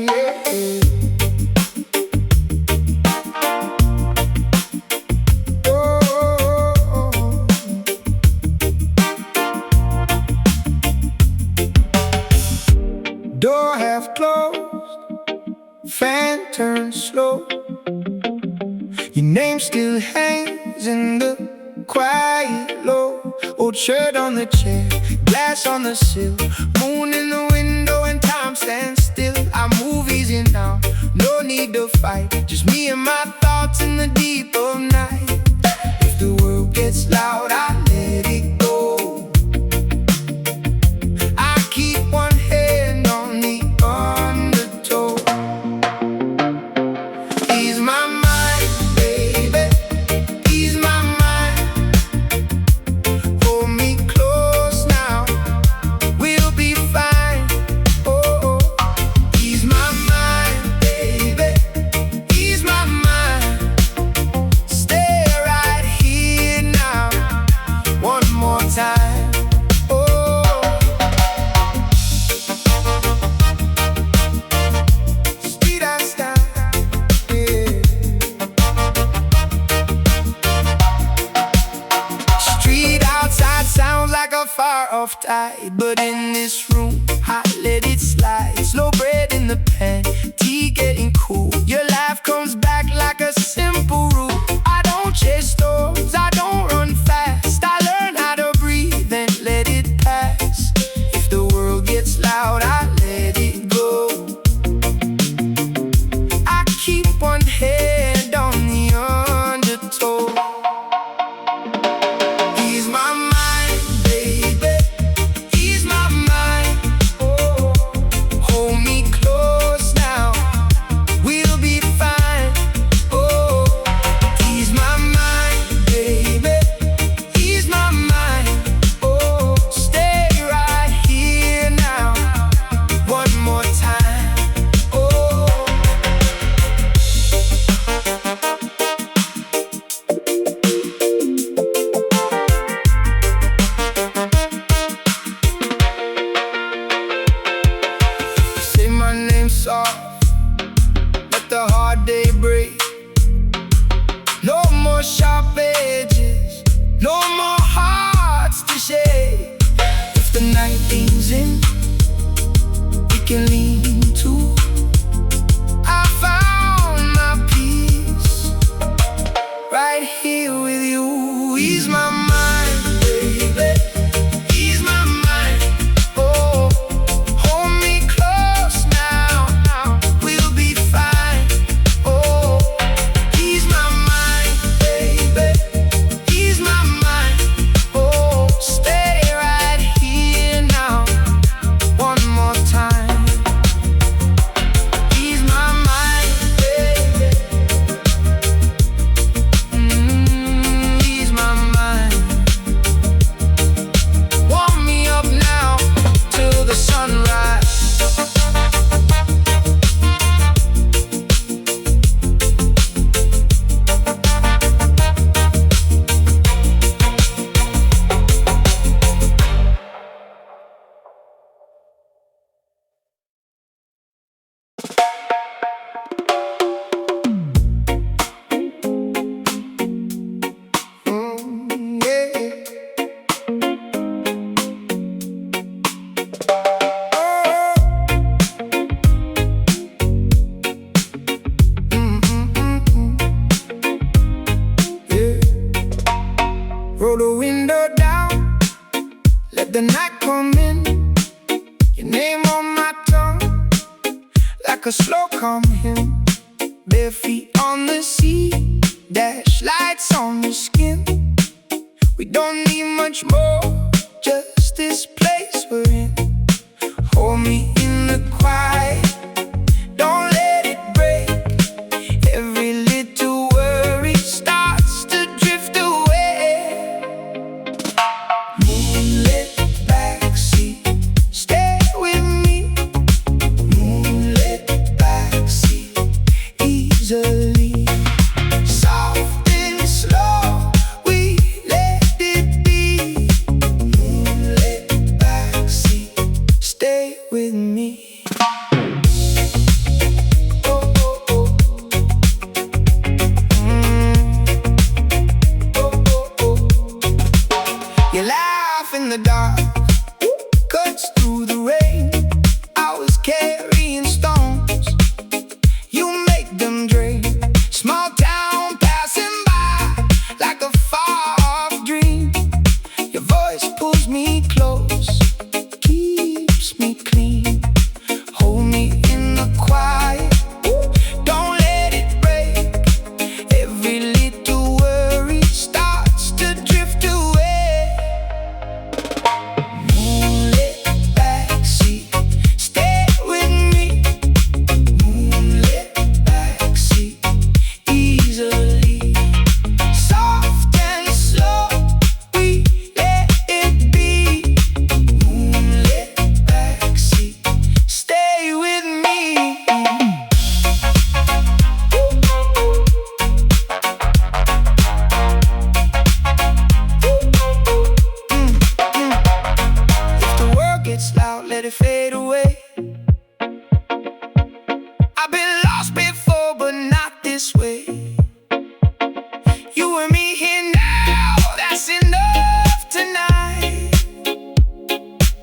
Yeah. Oh. Door half closed, fan turns slow. Your name still hangs in the quiet low. Old shirt on the chair, glass on the sill, moon in the window and time stands still. I move easy now, no need to fight, just me and my thoughts in the deep of night. If the world gets loud, I let it go. I keep one hand on the undertow. Ease my mind, baby, ease my mind. Hold me close now, we'll be fine. Oh, ease my mind, baby, ease my mind. Stay right here now, one more time. Oh, speed us down, yeah. Street outside sounds like a far-off tide, but in this room, I let it slide. Slow bread in the pan, tea getting cool. Your laugh comes back like a simple rule. I don't chase storms, I don't run fast. I learn how to breathe and let it pass. If the world gets loud, I let it go. I keep one hand on the undertow. Ease my mind, baby, ease my mind. Oh, hold me close now, we'll be fine. Oh, ease my mind, baby, ease my mind. Oh, stay right here now, one more time. Oh, say my name soft, let the hard day break. No more sharp edges, no more hearts to shake. If the night leans in, we can lean too. I found my peace right here with you. Ease my mind, baby, ease my mind. Oh, hold me close now, we'll be fine. Oh, ease my mind, baby, ease my mind. Oh, stay right here now, one more time. Let the night come in, your name on my tongue, like a slow calm hymn. Bare feet on the sea, dash lights on your skin. We don't need much more, just this place we're in. Hold me in the quiet, don't let it break. Every little worry starts to drift away. Moonlit backseat, stay with me. Moonlit backseat, easily. Soft and slow, we let it be. Moonlit backseat, stay with me. You laugh in the dark, cuts through the rain. I was carrying stones, you make them drain. Small town passing by, like a far-off dream. Your voice pulls me close, keeps me clean. Hold me in the quiet, don't let it break. Every little worry starts to drift away. Moonlit backseat, stay with me. Moonlit backseat, easily. Soft and slow, we let it be. Moonlit backseat, stay with me. If the world gets loud, let it fade away. I've been lost before, but not this way. You and me here now, that's enough tonight.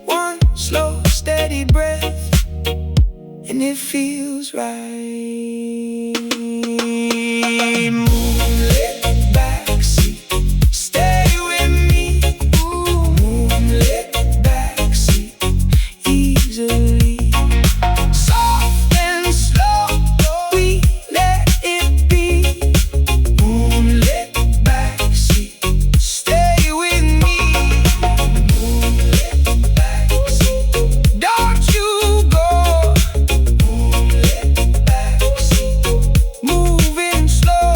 One slow, steady breath, and it feels right. Moonlit backseat, stay with me. Ooh, moonlit backseat, easily. Soft and slow, we let it be. Moonlit backseat, stay with me. Moonlit backseat, don't you go. Moonlit backseat, moving slow.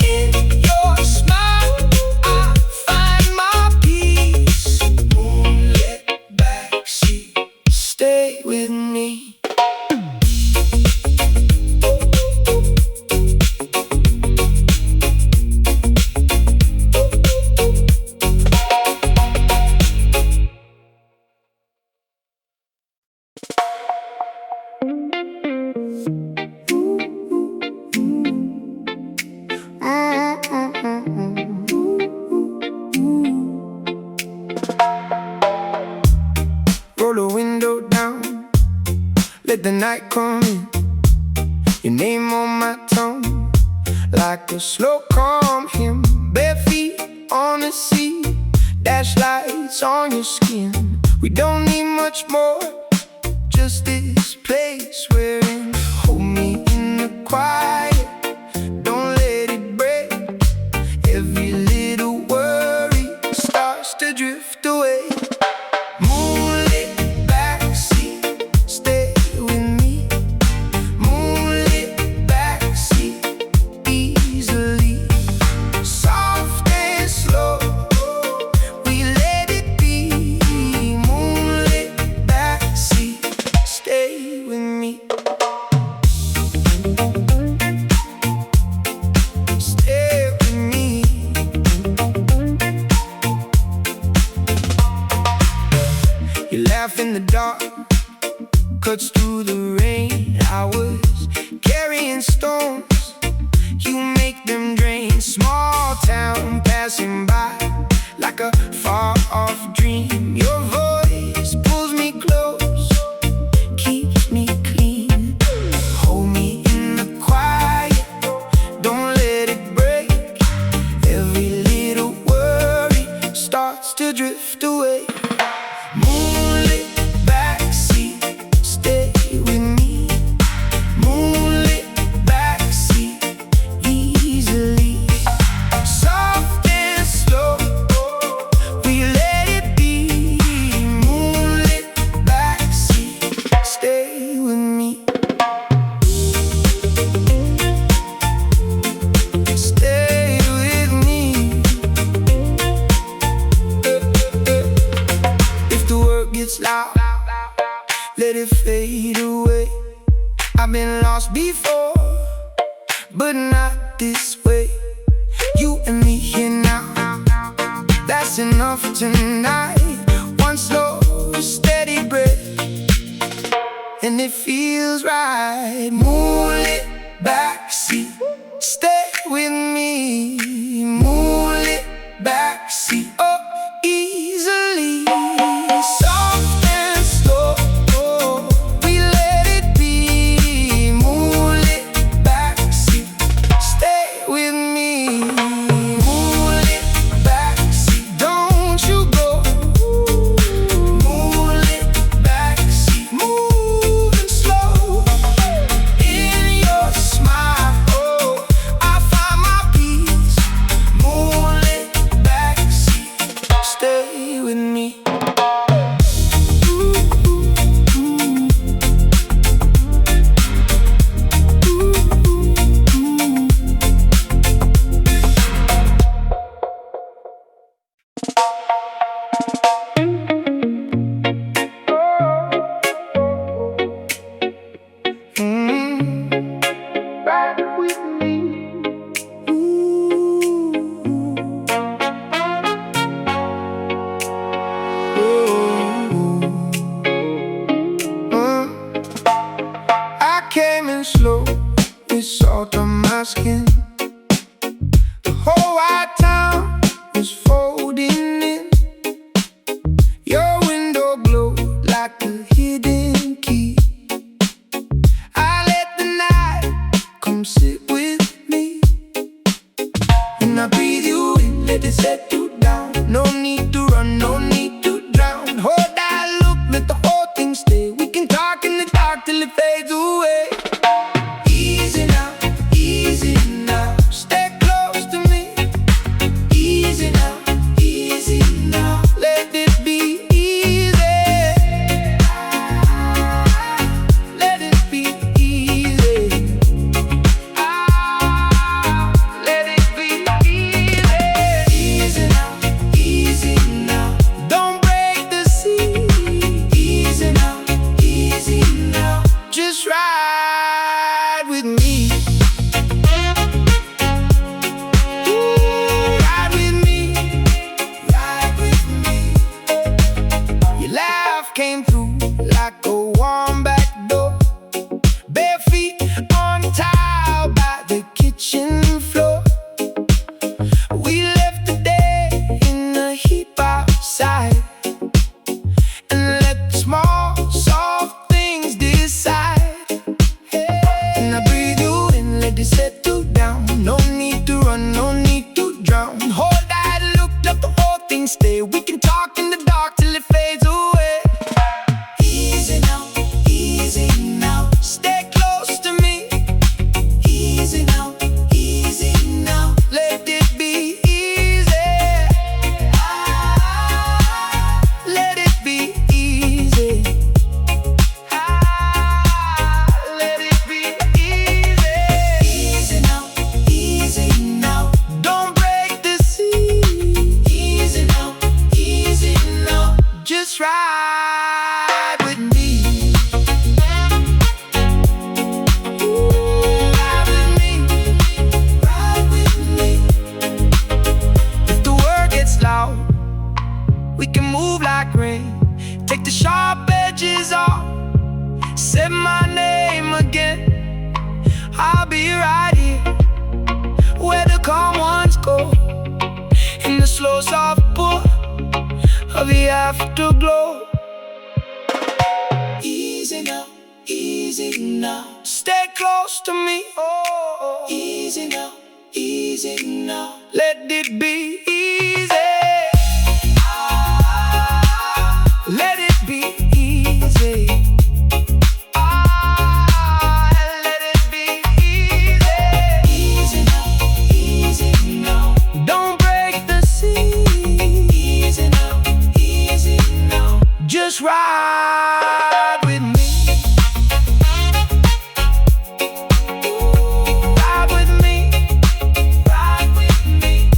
In your smile, I find my peace. Moonlit backseat, stay with me. Roll the window down, let the night come in. Your name on my tongue, like a slow calm hymn. Bare feet on the sea, dash lights on your skin. We don't need much more, just this place we're in. Hold me in the quiet, don't let it break. Every little worry starts to drift away. Moonlit backseat, stay with me. Moonlit backseat, easily. Soft and slow, we let it be. Moonlit backseat, stay with me. Stay with me. You laugh in the dark, cuts through the rain. I was carrying stones, you make them drain. Small town passing by, like a far-off dream. Your voice pulls me close, keeps me clean. Hold me in the quiet, don't let it break. Every little worry starts to drift away. Moonlit backseat, stay with me. Moonlit backseat, easily. Soft and slow, we let it be. Moonlit backseat, stay with me. Stay with me. If the word gets loud, let it fade away. I've been lost before, but not this way. You and me here now, that's enough tonight. One slow, steady breath, and it feels right. Moonlit backseat, stay with me. Moonlit backseat, oh, easily. Soft and slow, we let it be. Moonlit backseat, stay with me. Moonlit backseat, don't you go. Moonlit backseat, moving slow. In your smile, oh, I find my peace. Moonlit backseat, stay with me. Ride with me. I came in slow with salt on my skin. The whole white town was folding in. Your window glowed like a hidden key. I let the night come sit with me, and I breathe you in, let it set you down. No need to run, no need to drown. Hold that look, let the whole thing stay. We can talk in the dark till it fades away. Easy now, easy now. Stay close to me. Easy now, easy now. Let it be easy. Let it be easy. Let it be easy. Easy now, easy now. Don't break the sea. Easy now, easy now. Just ride with me. Ride with me. Ride with me. Your laugh came through like a warm back door. Bare feet on tile by the kitchen floor. We left the day in a heap outside, and let the small, soft things decide. And I breathe you in, let it settle down. No need to run, no need to drown. Hold that look, let the whole thing stay. We can talk in the dark till it fades away. Easy now, easy now. Stay close to me. Easy now, easy now. Let it be easy. Let it be easy. Let it be easy. Easy now, easy now. Don't break the sea. Easy now, easy now. Just ride with me. Ride with me. Ride with me. If the word gets loud, we can move like rain. Take the sharp edges off. Say my name again. I'll be right here where the calm ones go, in the slow soft pour of the afterglow. Easy now, easy now. Stay close to me. Oh, easy now, easy now. Let it be easy. Let just ride with me. Ride with me. Ride with me.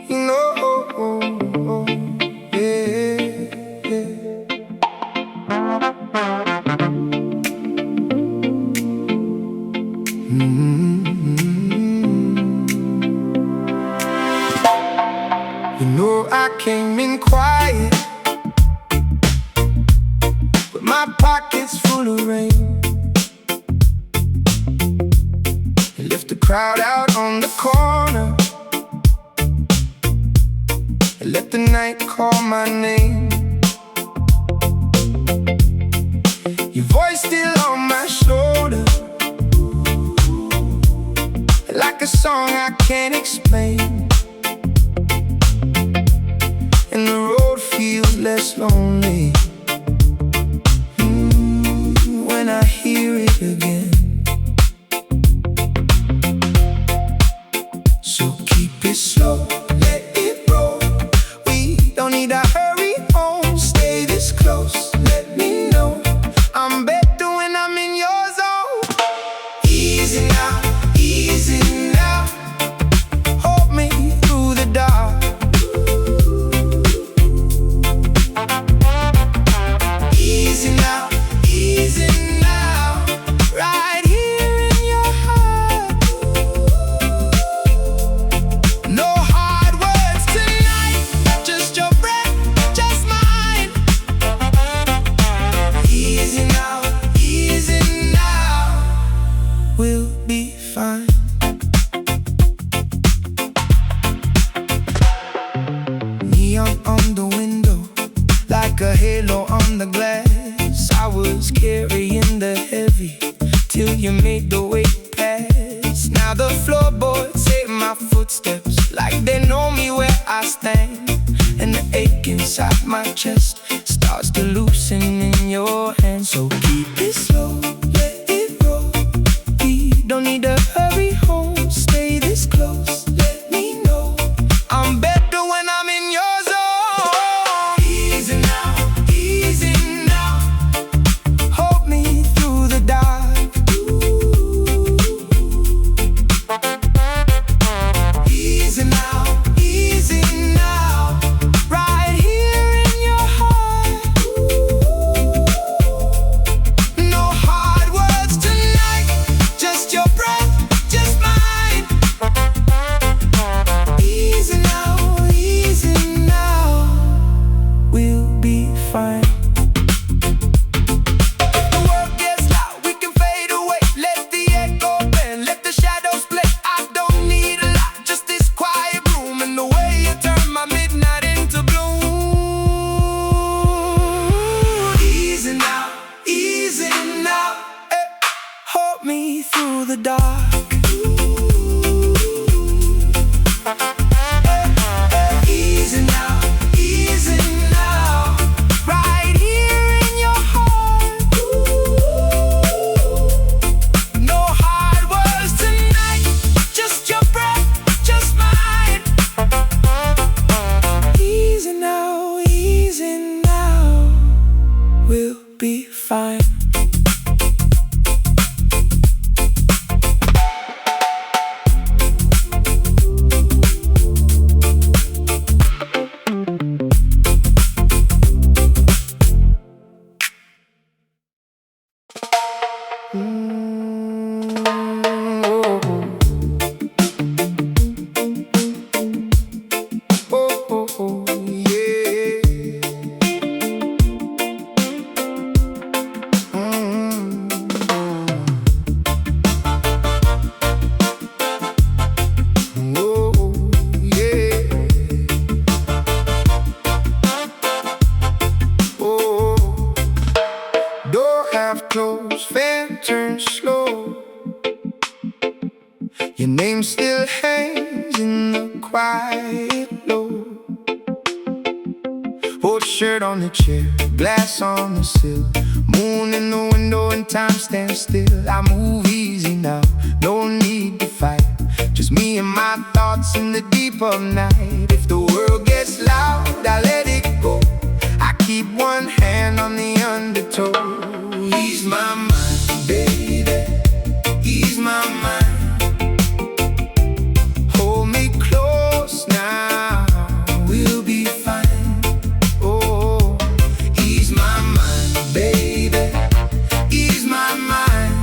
You know, yeah. You know I came in quiet, with my pockets full of rain. I left the crowd out on the corner, I let the night call my name. Your voice still on my shoulder, like a song I can't explain. And the road feels less lonely when I hear it again. So keep it slow, let it roll. We don't need a hurry home. Stay this close, let me know I'm better when I'm in your zone. Easy now, easy now. Hold me through the dark. Easy now, easy now. Right here in your heart. No hard words tonight, just your breath, just mine. Easy now, we'll be fine. Neon on the window, like a halo on the glass. I was carrying the heavy till you made the weight pass. Now the floorboards say my footsteps, like they know me where I stand. And the ache inside my chest starts to loosen in your hand. So keep it slow, let it roll. We don't need to hurry home. Stay this close, let me know I'm better when I'm in your zone. Easy now, easy now. Hold me through the dark. Easy now, easy now. Right here in your heart. No hard words tonight, just your breath, just mine. Easy now, we'll be fine. If the world gets loud, we can fade away. Let the echo bend, let the shadows play. I don't need a lot, just this quiet room and the way you turn my midnight into bloom. Easy now, eh. Hold me through the dark. Easy now, right here in your heart. No hard words tonight, just your breath, just mine. Easy now, we'll be fine. Close, fan turns slow. Your name still hangs in the quiet low. Old shirt on the chair, glass on the sill. Moon in the window and time stands still. I move easy now, no need to fight. Just me and my thoughts in the deep of night. If the world gets loud, I let it go. I keep one hand on the undertow. Ease my mind, baby, ease my mind. Hold me close now, we'll be fine. Oh, ease my mind, baby, ease my mind.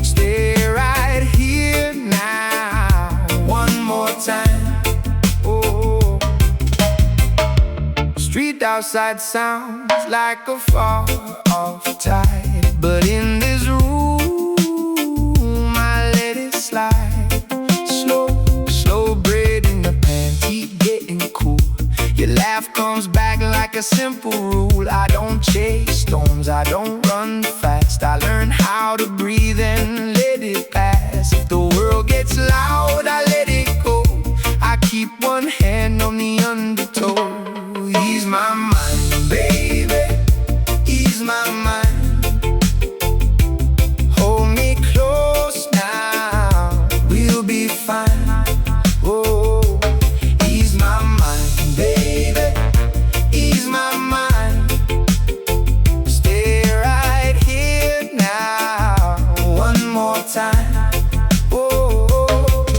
Stay right here now, one more time. Oh, street outside sounds like a far off tide, but in this room I let it slide. Slow braiding the panty, getting cool. Your laugh comes back like a simple rule. I don't chase storms, I don't run fast. I learn how to breathe and let it pass. If the world gets loud, I let it go. I keep one hand on the undertow. Ease my mind, baby, ease my mind. Hold me close now, we'll be fine. Oh, ease my mind, baby, ease my mind. Stay right here now, one more time. Oh, oh, oh.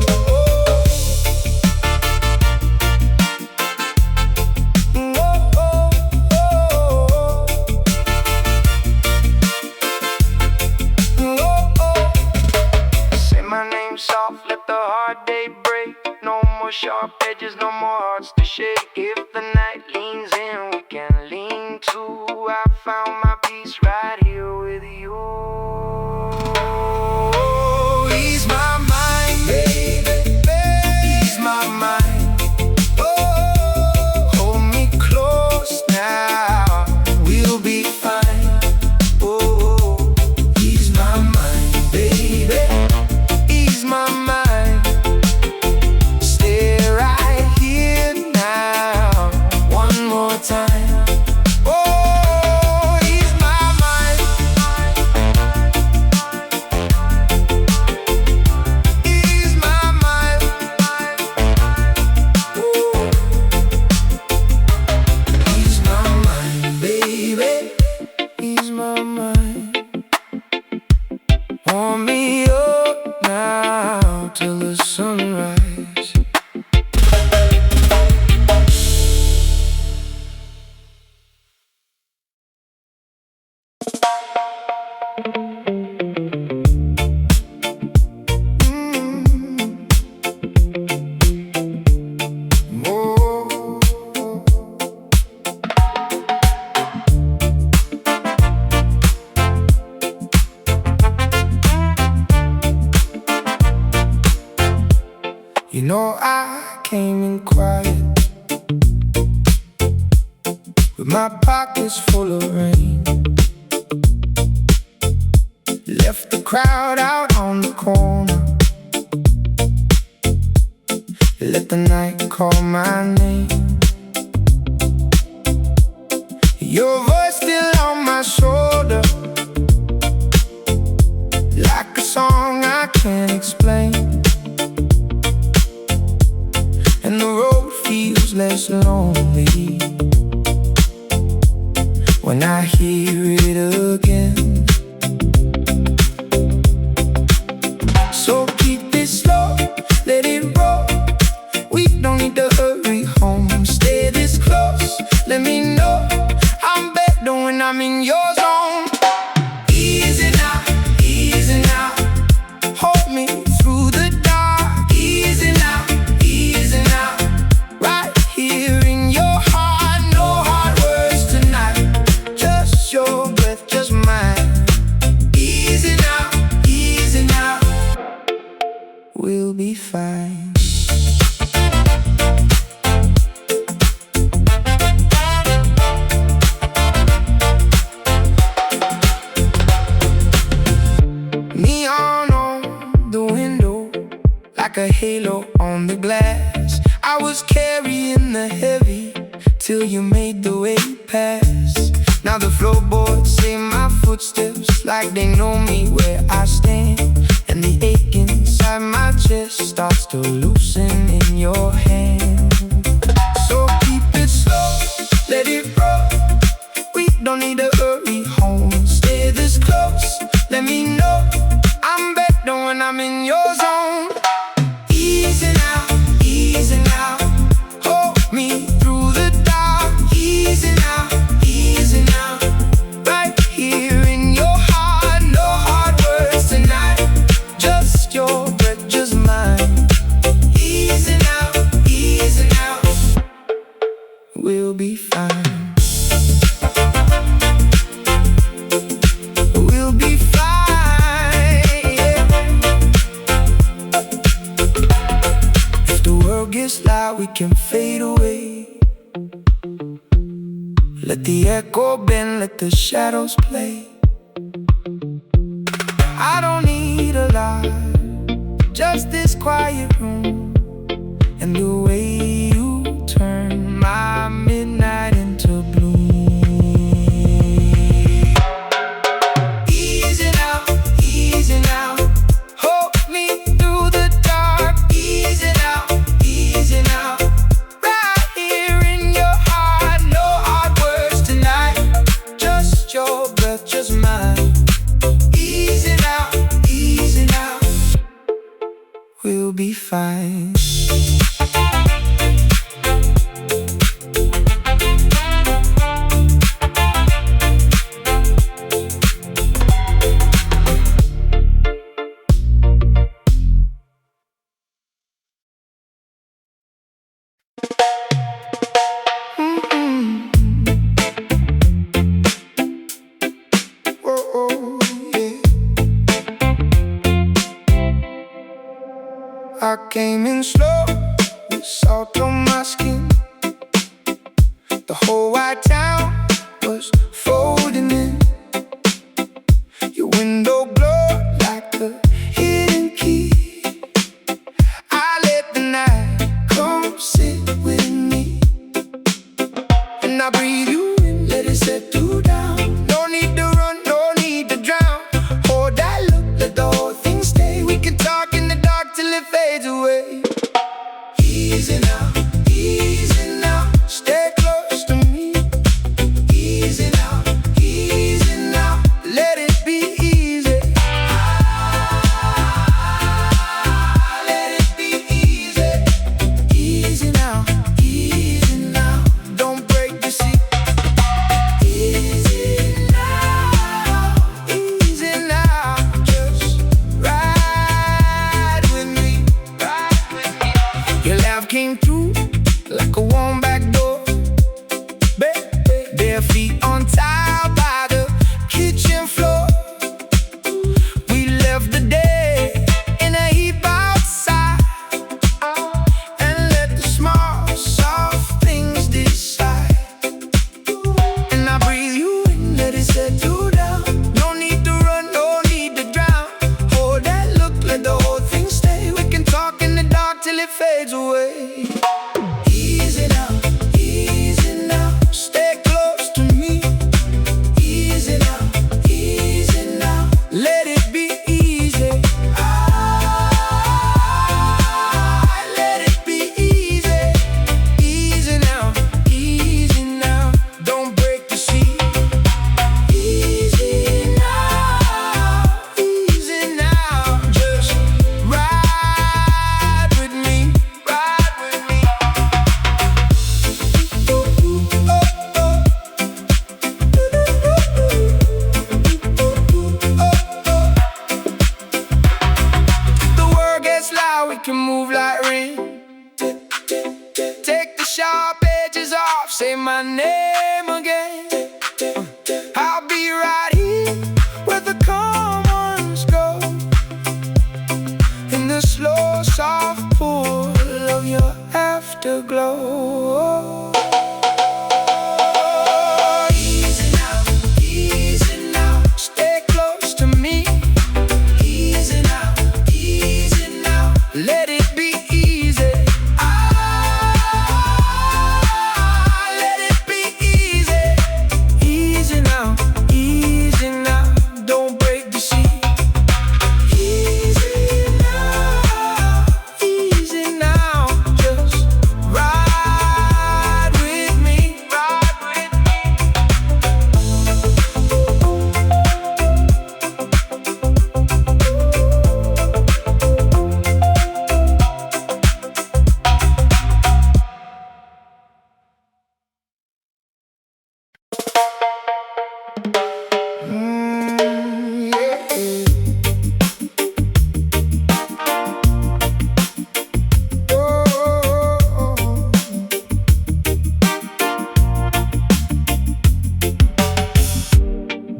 Oh, oh, oh. Oh, oh. Say my name soft, let the hard day break. No more sharp edges, no more hearts to shake. If the night leans in, we can lean too. I found my peace right here with you. Ease my mind, baby, ease my mind. Oh, hold me close now, we'll be fine. Oh, ease my mind, baby, ease my mind. Stay right here now, one more time. Oh, ease my mind, ease my mind. Oh, ease my mind, baby, ease my mind. Warm me up now till the sunrise. Oh, you know I came in quiet with my pockets full of rain. Left the crowd out on the corner. Let the night call my name. Your voice still on my shoulder, like a song I can't explain. And the road feels less lonely when I hear it again. So keep it slow, let it roll. We don't need to hurry home. Stay this close, let me know I'm better when I'm in your zone. Easy now, easy now. Hold me through the dark. Easy now, easy now. Right here in your heart, no hard words tonight. Just your breath, just mine. Easy now, easy now. We'll be fine. Neon on the window, like a halo on the glass. I was carrying the heavy till you made the way past. Now the floorboards footsteps like they know me where I stand. And the ache inside my chest starts to loosen in your hand. So keep it slow, let it roll. We don't need to hurry home. Stay this close, let me know I'm better when I'm in your zone. Easing out, easing out. Hold me through the dark. Easing out, easing out. Right here in your heart. No hard words tonight. Just your breath, just mine. Easing out, easing out. We'll be fine. We'll be fine, yeah. If the world gets loud, we can fade away. Let the echo bend, let the shadows play. I don't need a lot, just this quiet room and the way you turn my midnight into bloom. Easing out, easing out. Hold me through the dark. Easing out, easing out. Right here in your heart. No hard words tonight. Just your breath, just mine. Easing out, easing out. We'll be fine. I came in slow, with salt on my skin. The whole white town was folding in. Your window glowed like a hidden key. I let the night come sit with me, and I breathe you in, let it settle down. No need to run, no need to drown. Hold that look, let the whole thing stay. We can talk in the dark till it fades away. Easy now, stay close to me.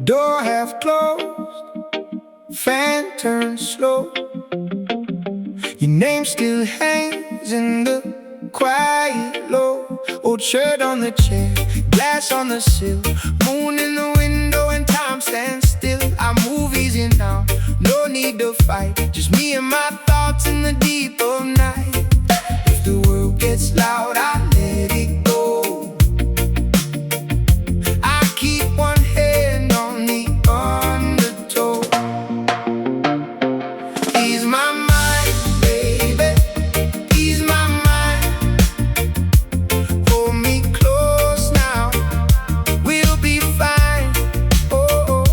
door half closed, fan turns slow. Your name still hangs in the quiet low. Old shirt on the chair, glass on the sill, moon in the window and time stands still. I move easy now, no need to fight, just me and my thoughts in the deep of night. If the world gets loud, I let it go. I keep one hand on the undertow. Ease my mind, baby, ease my mind. Hold me close now, we'll be fine. Oh,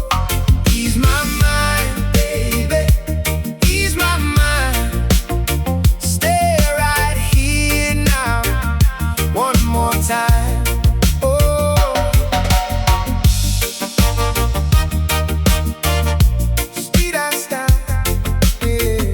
ease my mind, baby, ease my mind. Stay right here now, one more time. Oh, speed us down, yeah.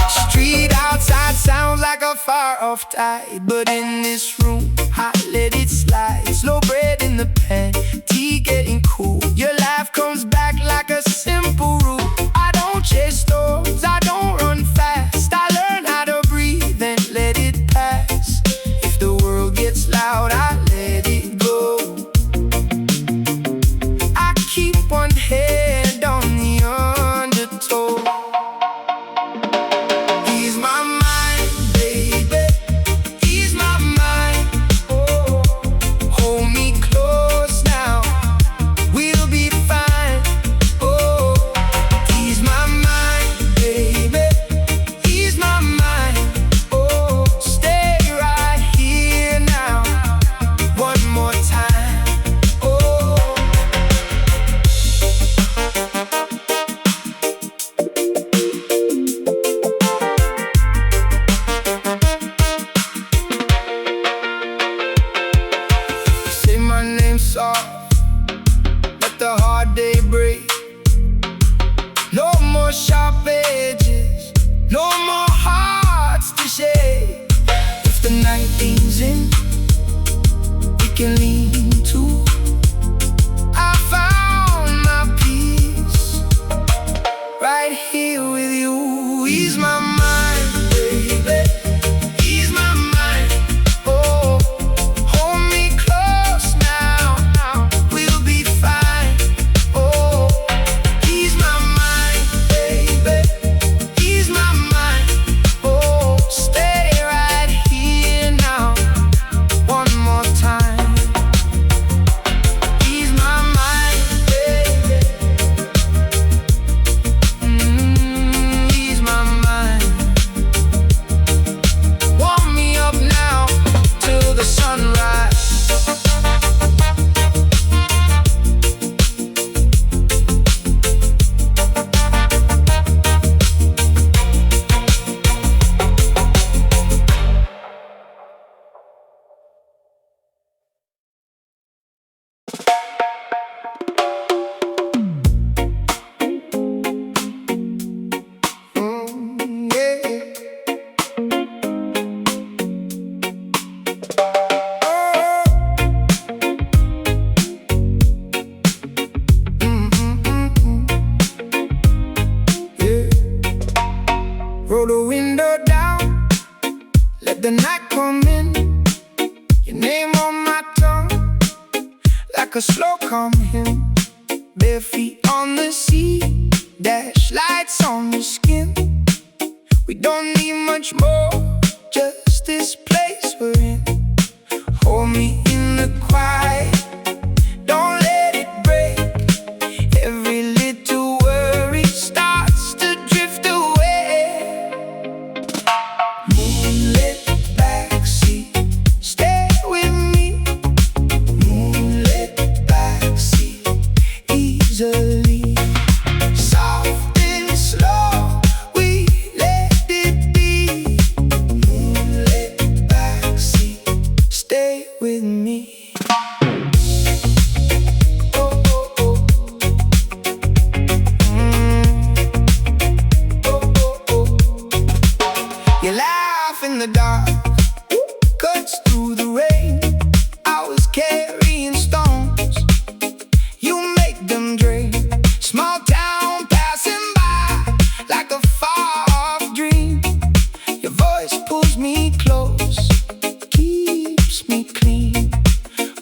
Street outside sounds like a far-off tide, but in this room, I let it slide. Slow bread in the pan, tea getting cool. Your laugh comes back like a simple rule. I don't chase storms, I don't run fast. I learn how to breathe and let it pass. If the world gets loud, I let it go. I keep one hand on the undertow. Ease my mind, baby, ease my mind. Oh, hold me close now, we'll be fine. Oh, ease my mind, baby, ease my mind. Oh, stay right here now, one more time. Oh, say my name soft, let the hard day break. No more sharp edges, no more hearts to shake. If the night leans in, we can lean too. I found my peace right here with you. Ease my mind, baby, ease my mind. Oh, hold me close now, we'll be fine. Oh, ease my mind, baby, ease my mind. Oh, stay right here now, one more time. Ease my mind, baby, ease my mind. Warm me up now till the sunrise. Yeah. Yeah. Roll the window down, let the night come in. Your name on my tongue, like a slow calm hymn. Bare feet on the sea, dash lights on your skin. We don't need much more, just this place we're in. Hold me in the quiet, don't let it break. Every little worry starts to drift away. Moonlit backseat, stay with me. Moonlit backseat, easily. Soft and slow, we let it be. Moonlit backseat, stay with me. carrying stones. You make them dream. Small town passing by like a far-off dream. Your voice pulls me close, keeps me clean.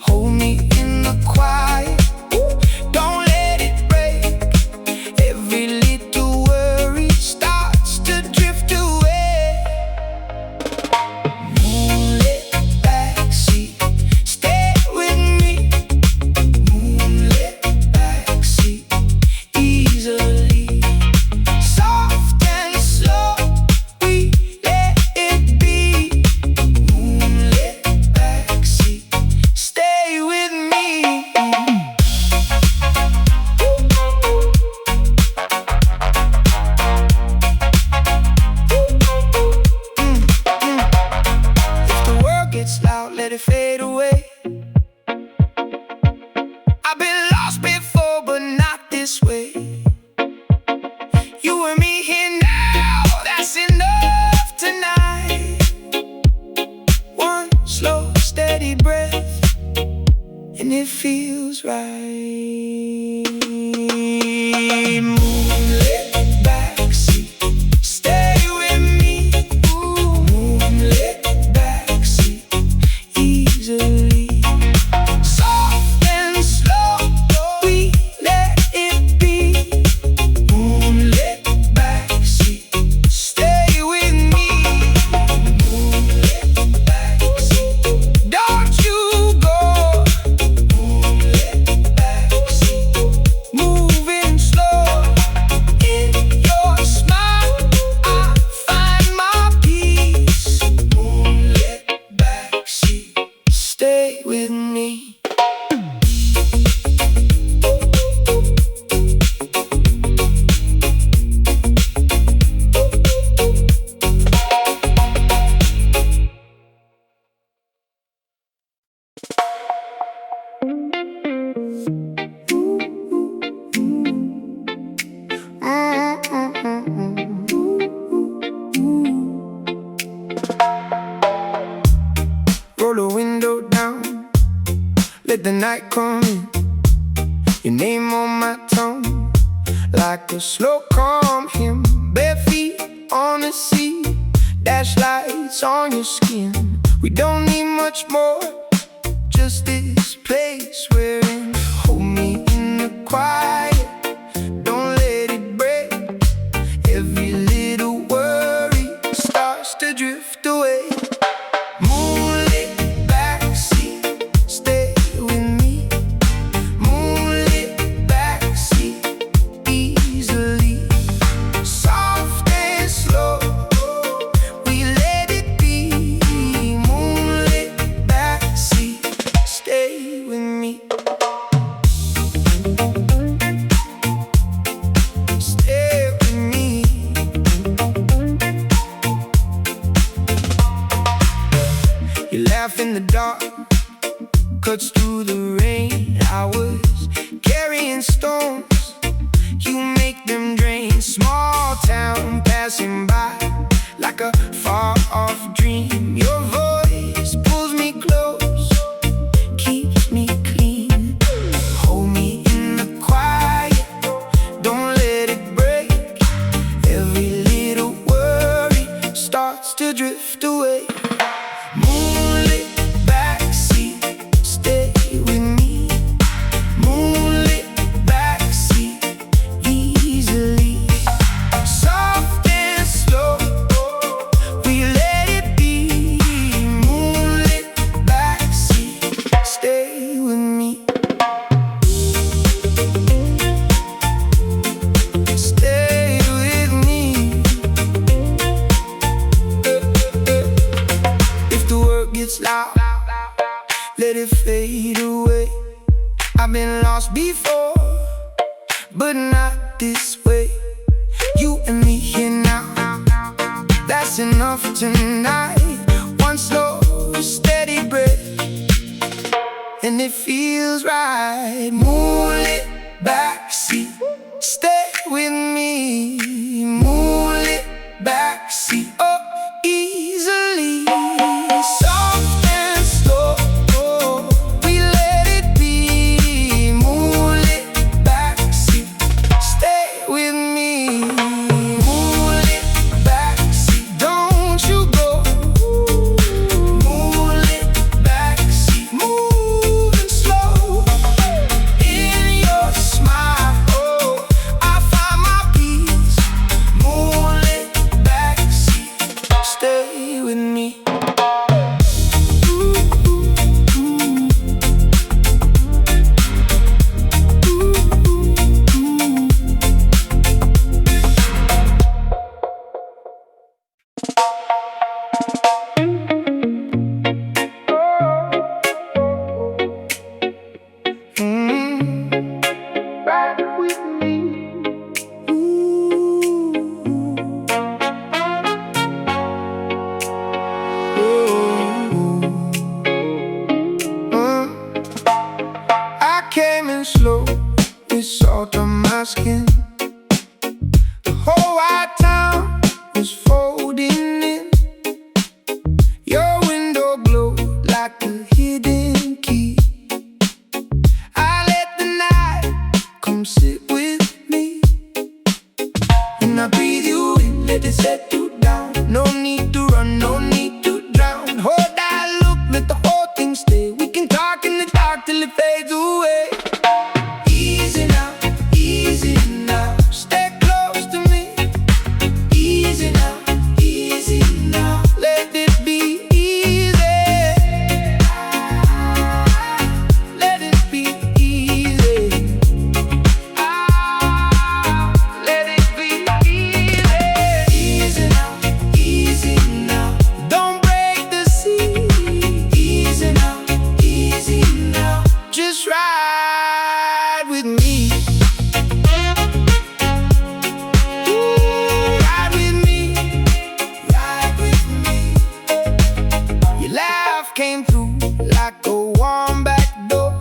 Hold me in the quiet, don't let it break. Every little worry starts to drift away. Moonlit backseat, stay with me. Moonlit backseat, easily. Soft and slow, we let it be. Moonlit backseat, stay with me. If the world gets loud, let it fade away. I've been lost before, but not this way. You and me here now, that's enough tonight. One slow, steady breath, and it feels right. Moonlit backseat, stay with me. Ooh, moonlit backseat, easily. Soft and slow, we let it be. Moonlit backseat, stay with me. Moonlit backseat, don't you go. Moonlit backseat, moving slow. In your smile, I find my peace. Moonlit backseat, stay with me. Roll the window down, let the night come in. Your name on my tongue, like a slow calm hymn. Bare feet on the sea, dash lights on your skin. We don't need much more, just this place we're in. Hold me in the quiet, don't let it break. Every little worry starts to drift away. Moonlit backseat, stay with me. Moonlit backseat, easily. Soft and slow, we let it be. Moonlit backseat, stay with me. Stay with me. You laugh in the dark, cuts through the rain. I was carrying stones, you make them drain. Small town passing by like a far-off dream. Your voice pulls me close, keeps me clean. Hold me in the quiet, don't let it break. Every little worry starts to drift away. Moonlit backseat, stay with me. Moonlit backseat, easily. Soft and slow, we let it be. Moonlit backseat, stay with me. Stay with me. If the world gets loud, let it fade away. I've been lost before, but not this way. You and me here now, that's enough tonight. One slow, steady breath, and it feels right. Moonlit backseat, stay with me. Moonlit backseat, oh, easily. Soft and slow, we let Ride with me. Ooh. I came in slow with salt on my skin. The whole white town was folding in. Your window glowed like a hidden key. I let the night come sit with me, and I breathe you in, let it settle down. No need to run, no need to drown. Hold that look, let the whole thing stay. We can talk in the dark till it fades away. Easy now, easy now. Stay close to me. Easy now, easy now. Let it be easy. Let it be easy. Let it be easy. Easy now, easy now. Don't break the sea. Easy now, easy now. Just ride with me. Ride with me, ride with me. Your laugh came through like a warm back door.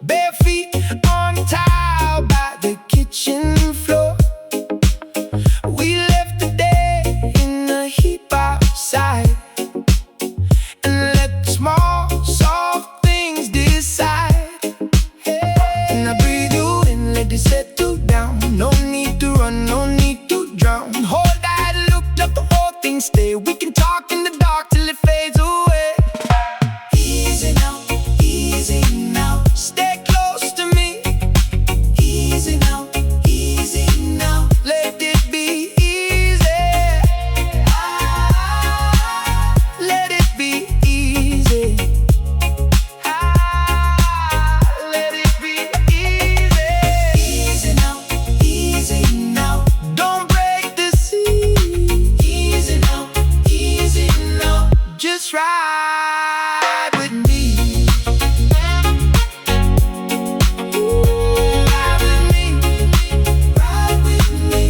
Bare feet on tile by the kitchen floor. We left the day in a heap outside, and let the small, soft things decide. And I breathe you in, let it settle down. No need to run, no need to drown. Hold that look, let the whole thing stay. We can talk in the dark till it fades away. Easy now, easy now. Stay close to me. Easy now, easy now. Let it be easy. Let it be easy. Let it be easy. Easy now, easy now. Don't break the sea. Easy now, easy now. Just ride with me. Ride with me, ride with me.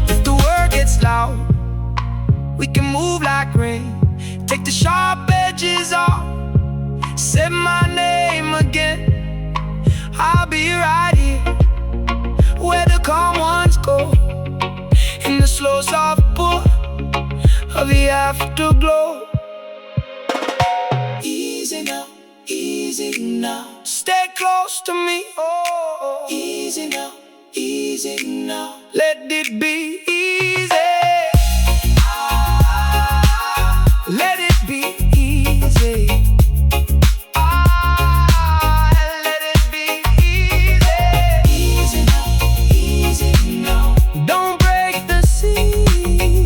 If the word gets loud, we can move like rain. Take the sharp edges off, say my name again. I'll be right here where the calm ones go, in the slow soft pull of the afterglow. Easy now, easy now. Stay close to me. Oh, easy now, easy now. Let it be easy. Let it be easy. Let it be easy. Easy now, easy now. Don't break the sea.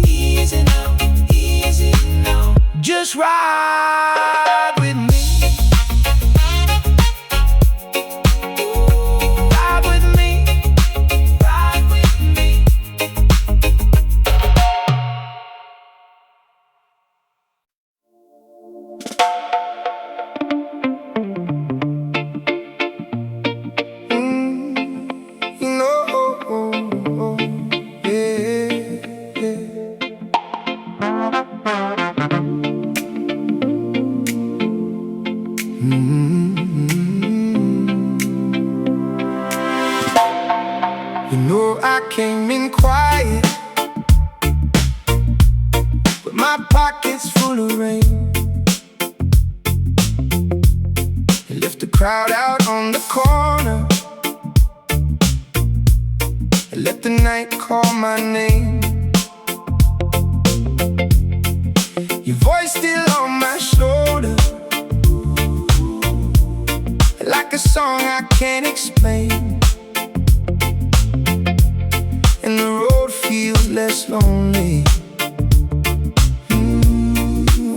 Easy now, easy now. Just ride with me. Ride with me, ride with me. No, yeah. You know I came in quiet, with my pockets full of rain, and left the crowd out on the corner, and let the night call my name. Your voice still on my shoulder, like a song I can't explain, and the road feels less lonely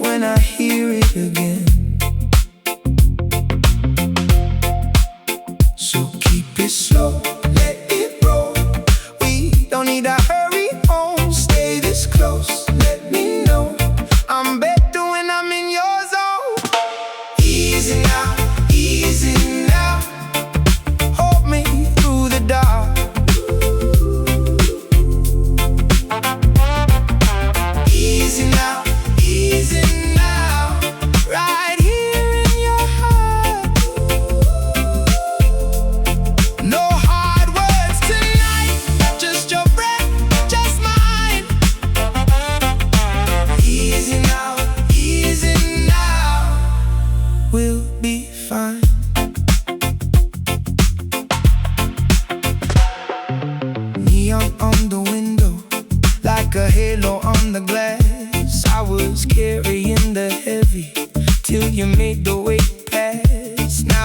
when I hear it again. So keep it slow, let it roll. We don't need to hurry home. Stay this close, let me know I'm better when I'm in your zone. Easy now, easy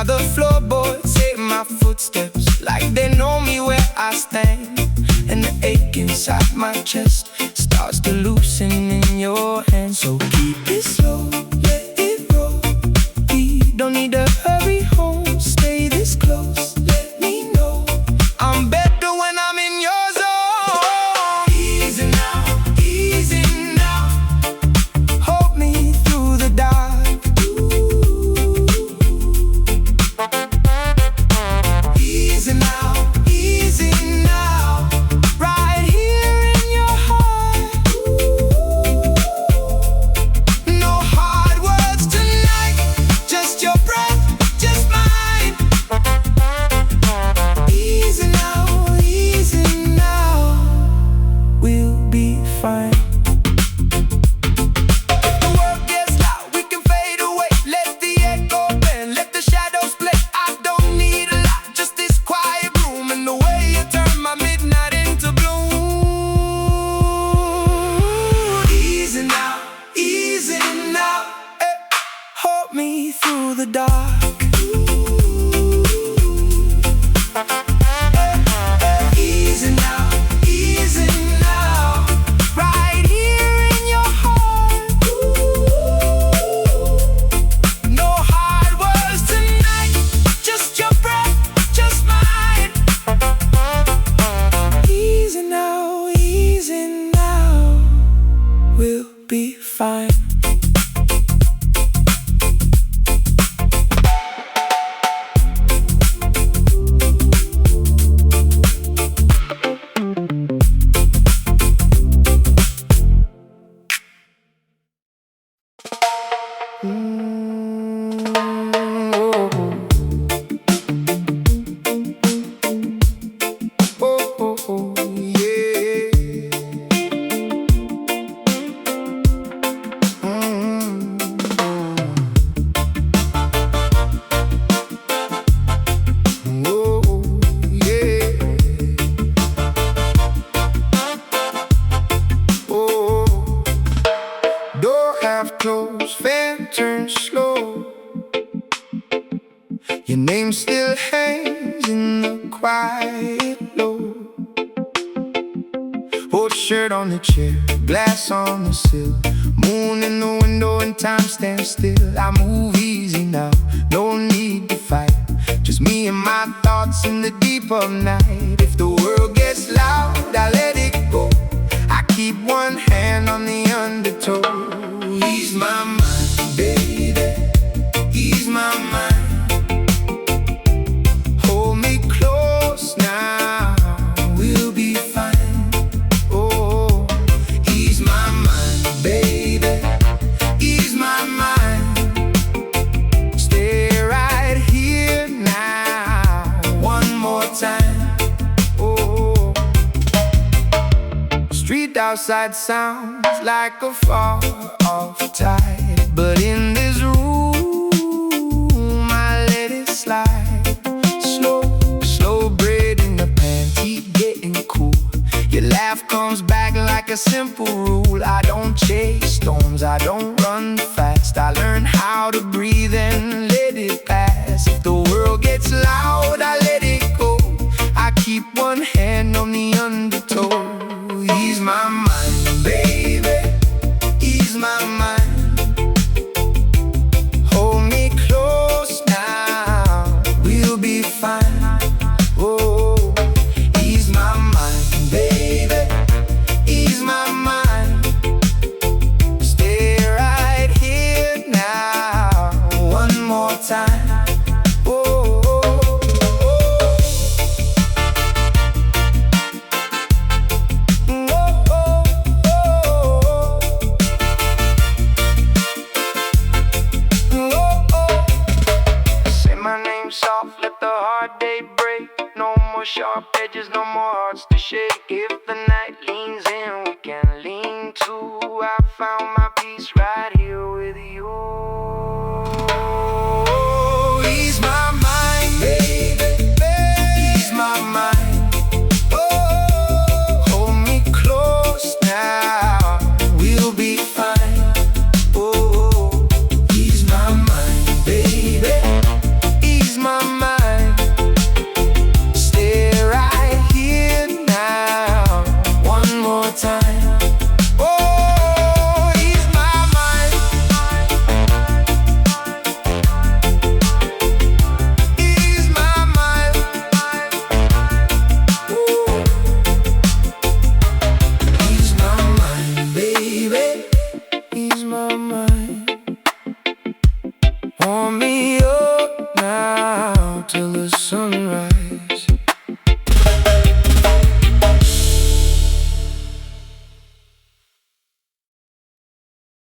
Now the floorboards say my footsteps like they know me where I stand. And the ache inside my chest starts to loosen in your hand. So keep it slow, let it roll. We don't need to hurry home. Stay this close, let me know I'm better when I'm in your zone. Easy now, easy now. Hold me through the dark. Easy now, easy now. Right here in your heart. No hard words tonight, just your breath, just mine. Easy now, we'll be fine. If the world gets loud, we can fade away. Let the echo bend, let the shadows play. I don't need a lot, just this quiet room and the way you turn my midnight into blue. Easy now, eh. Hold me through the dark. Easy now, right here in your heart. No hard words tonight, just your breath, just mine. Easy now, we'll be fine. Door half closed, fan turns slow. Your name still hangs in the quiet low. Old shirt on the chair, glass on the sill. Moon in the window and time stands still. I move easy now, no need to fight. Just me and my thoughts in the deep of night. If the world gets loud, I let it go. I keep one hand on the undertow. Ease my mind, baby, ease my mind. Hold me close now, we'll be fine. Oh, ease my mind, baby, ease my mind. Stay right here now, one more time. Oh, street outside sounds like a far-off tide, but in this room I let it slide. Slow bread in the pan, heat getting cool. Your laugh comes back like a simple rule. I don't chase storms, I don't run fast. I learn how to breathe and let it pass. If the world gets loud, I let it go. I keep one hand on the undertow. Ease my mind, baby, ease my mind. Hold me close now, we'll be fine. Oh, ease my mind, baby, ease my mind. Stay right here now, one more time. Oh, soft, let the hard day break. No more sharp edges, no more hearts to shake. If the night leans in, we can lean too. I found my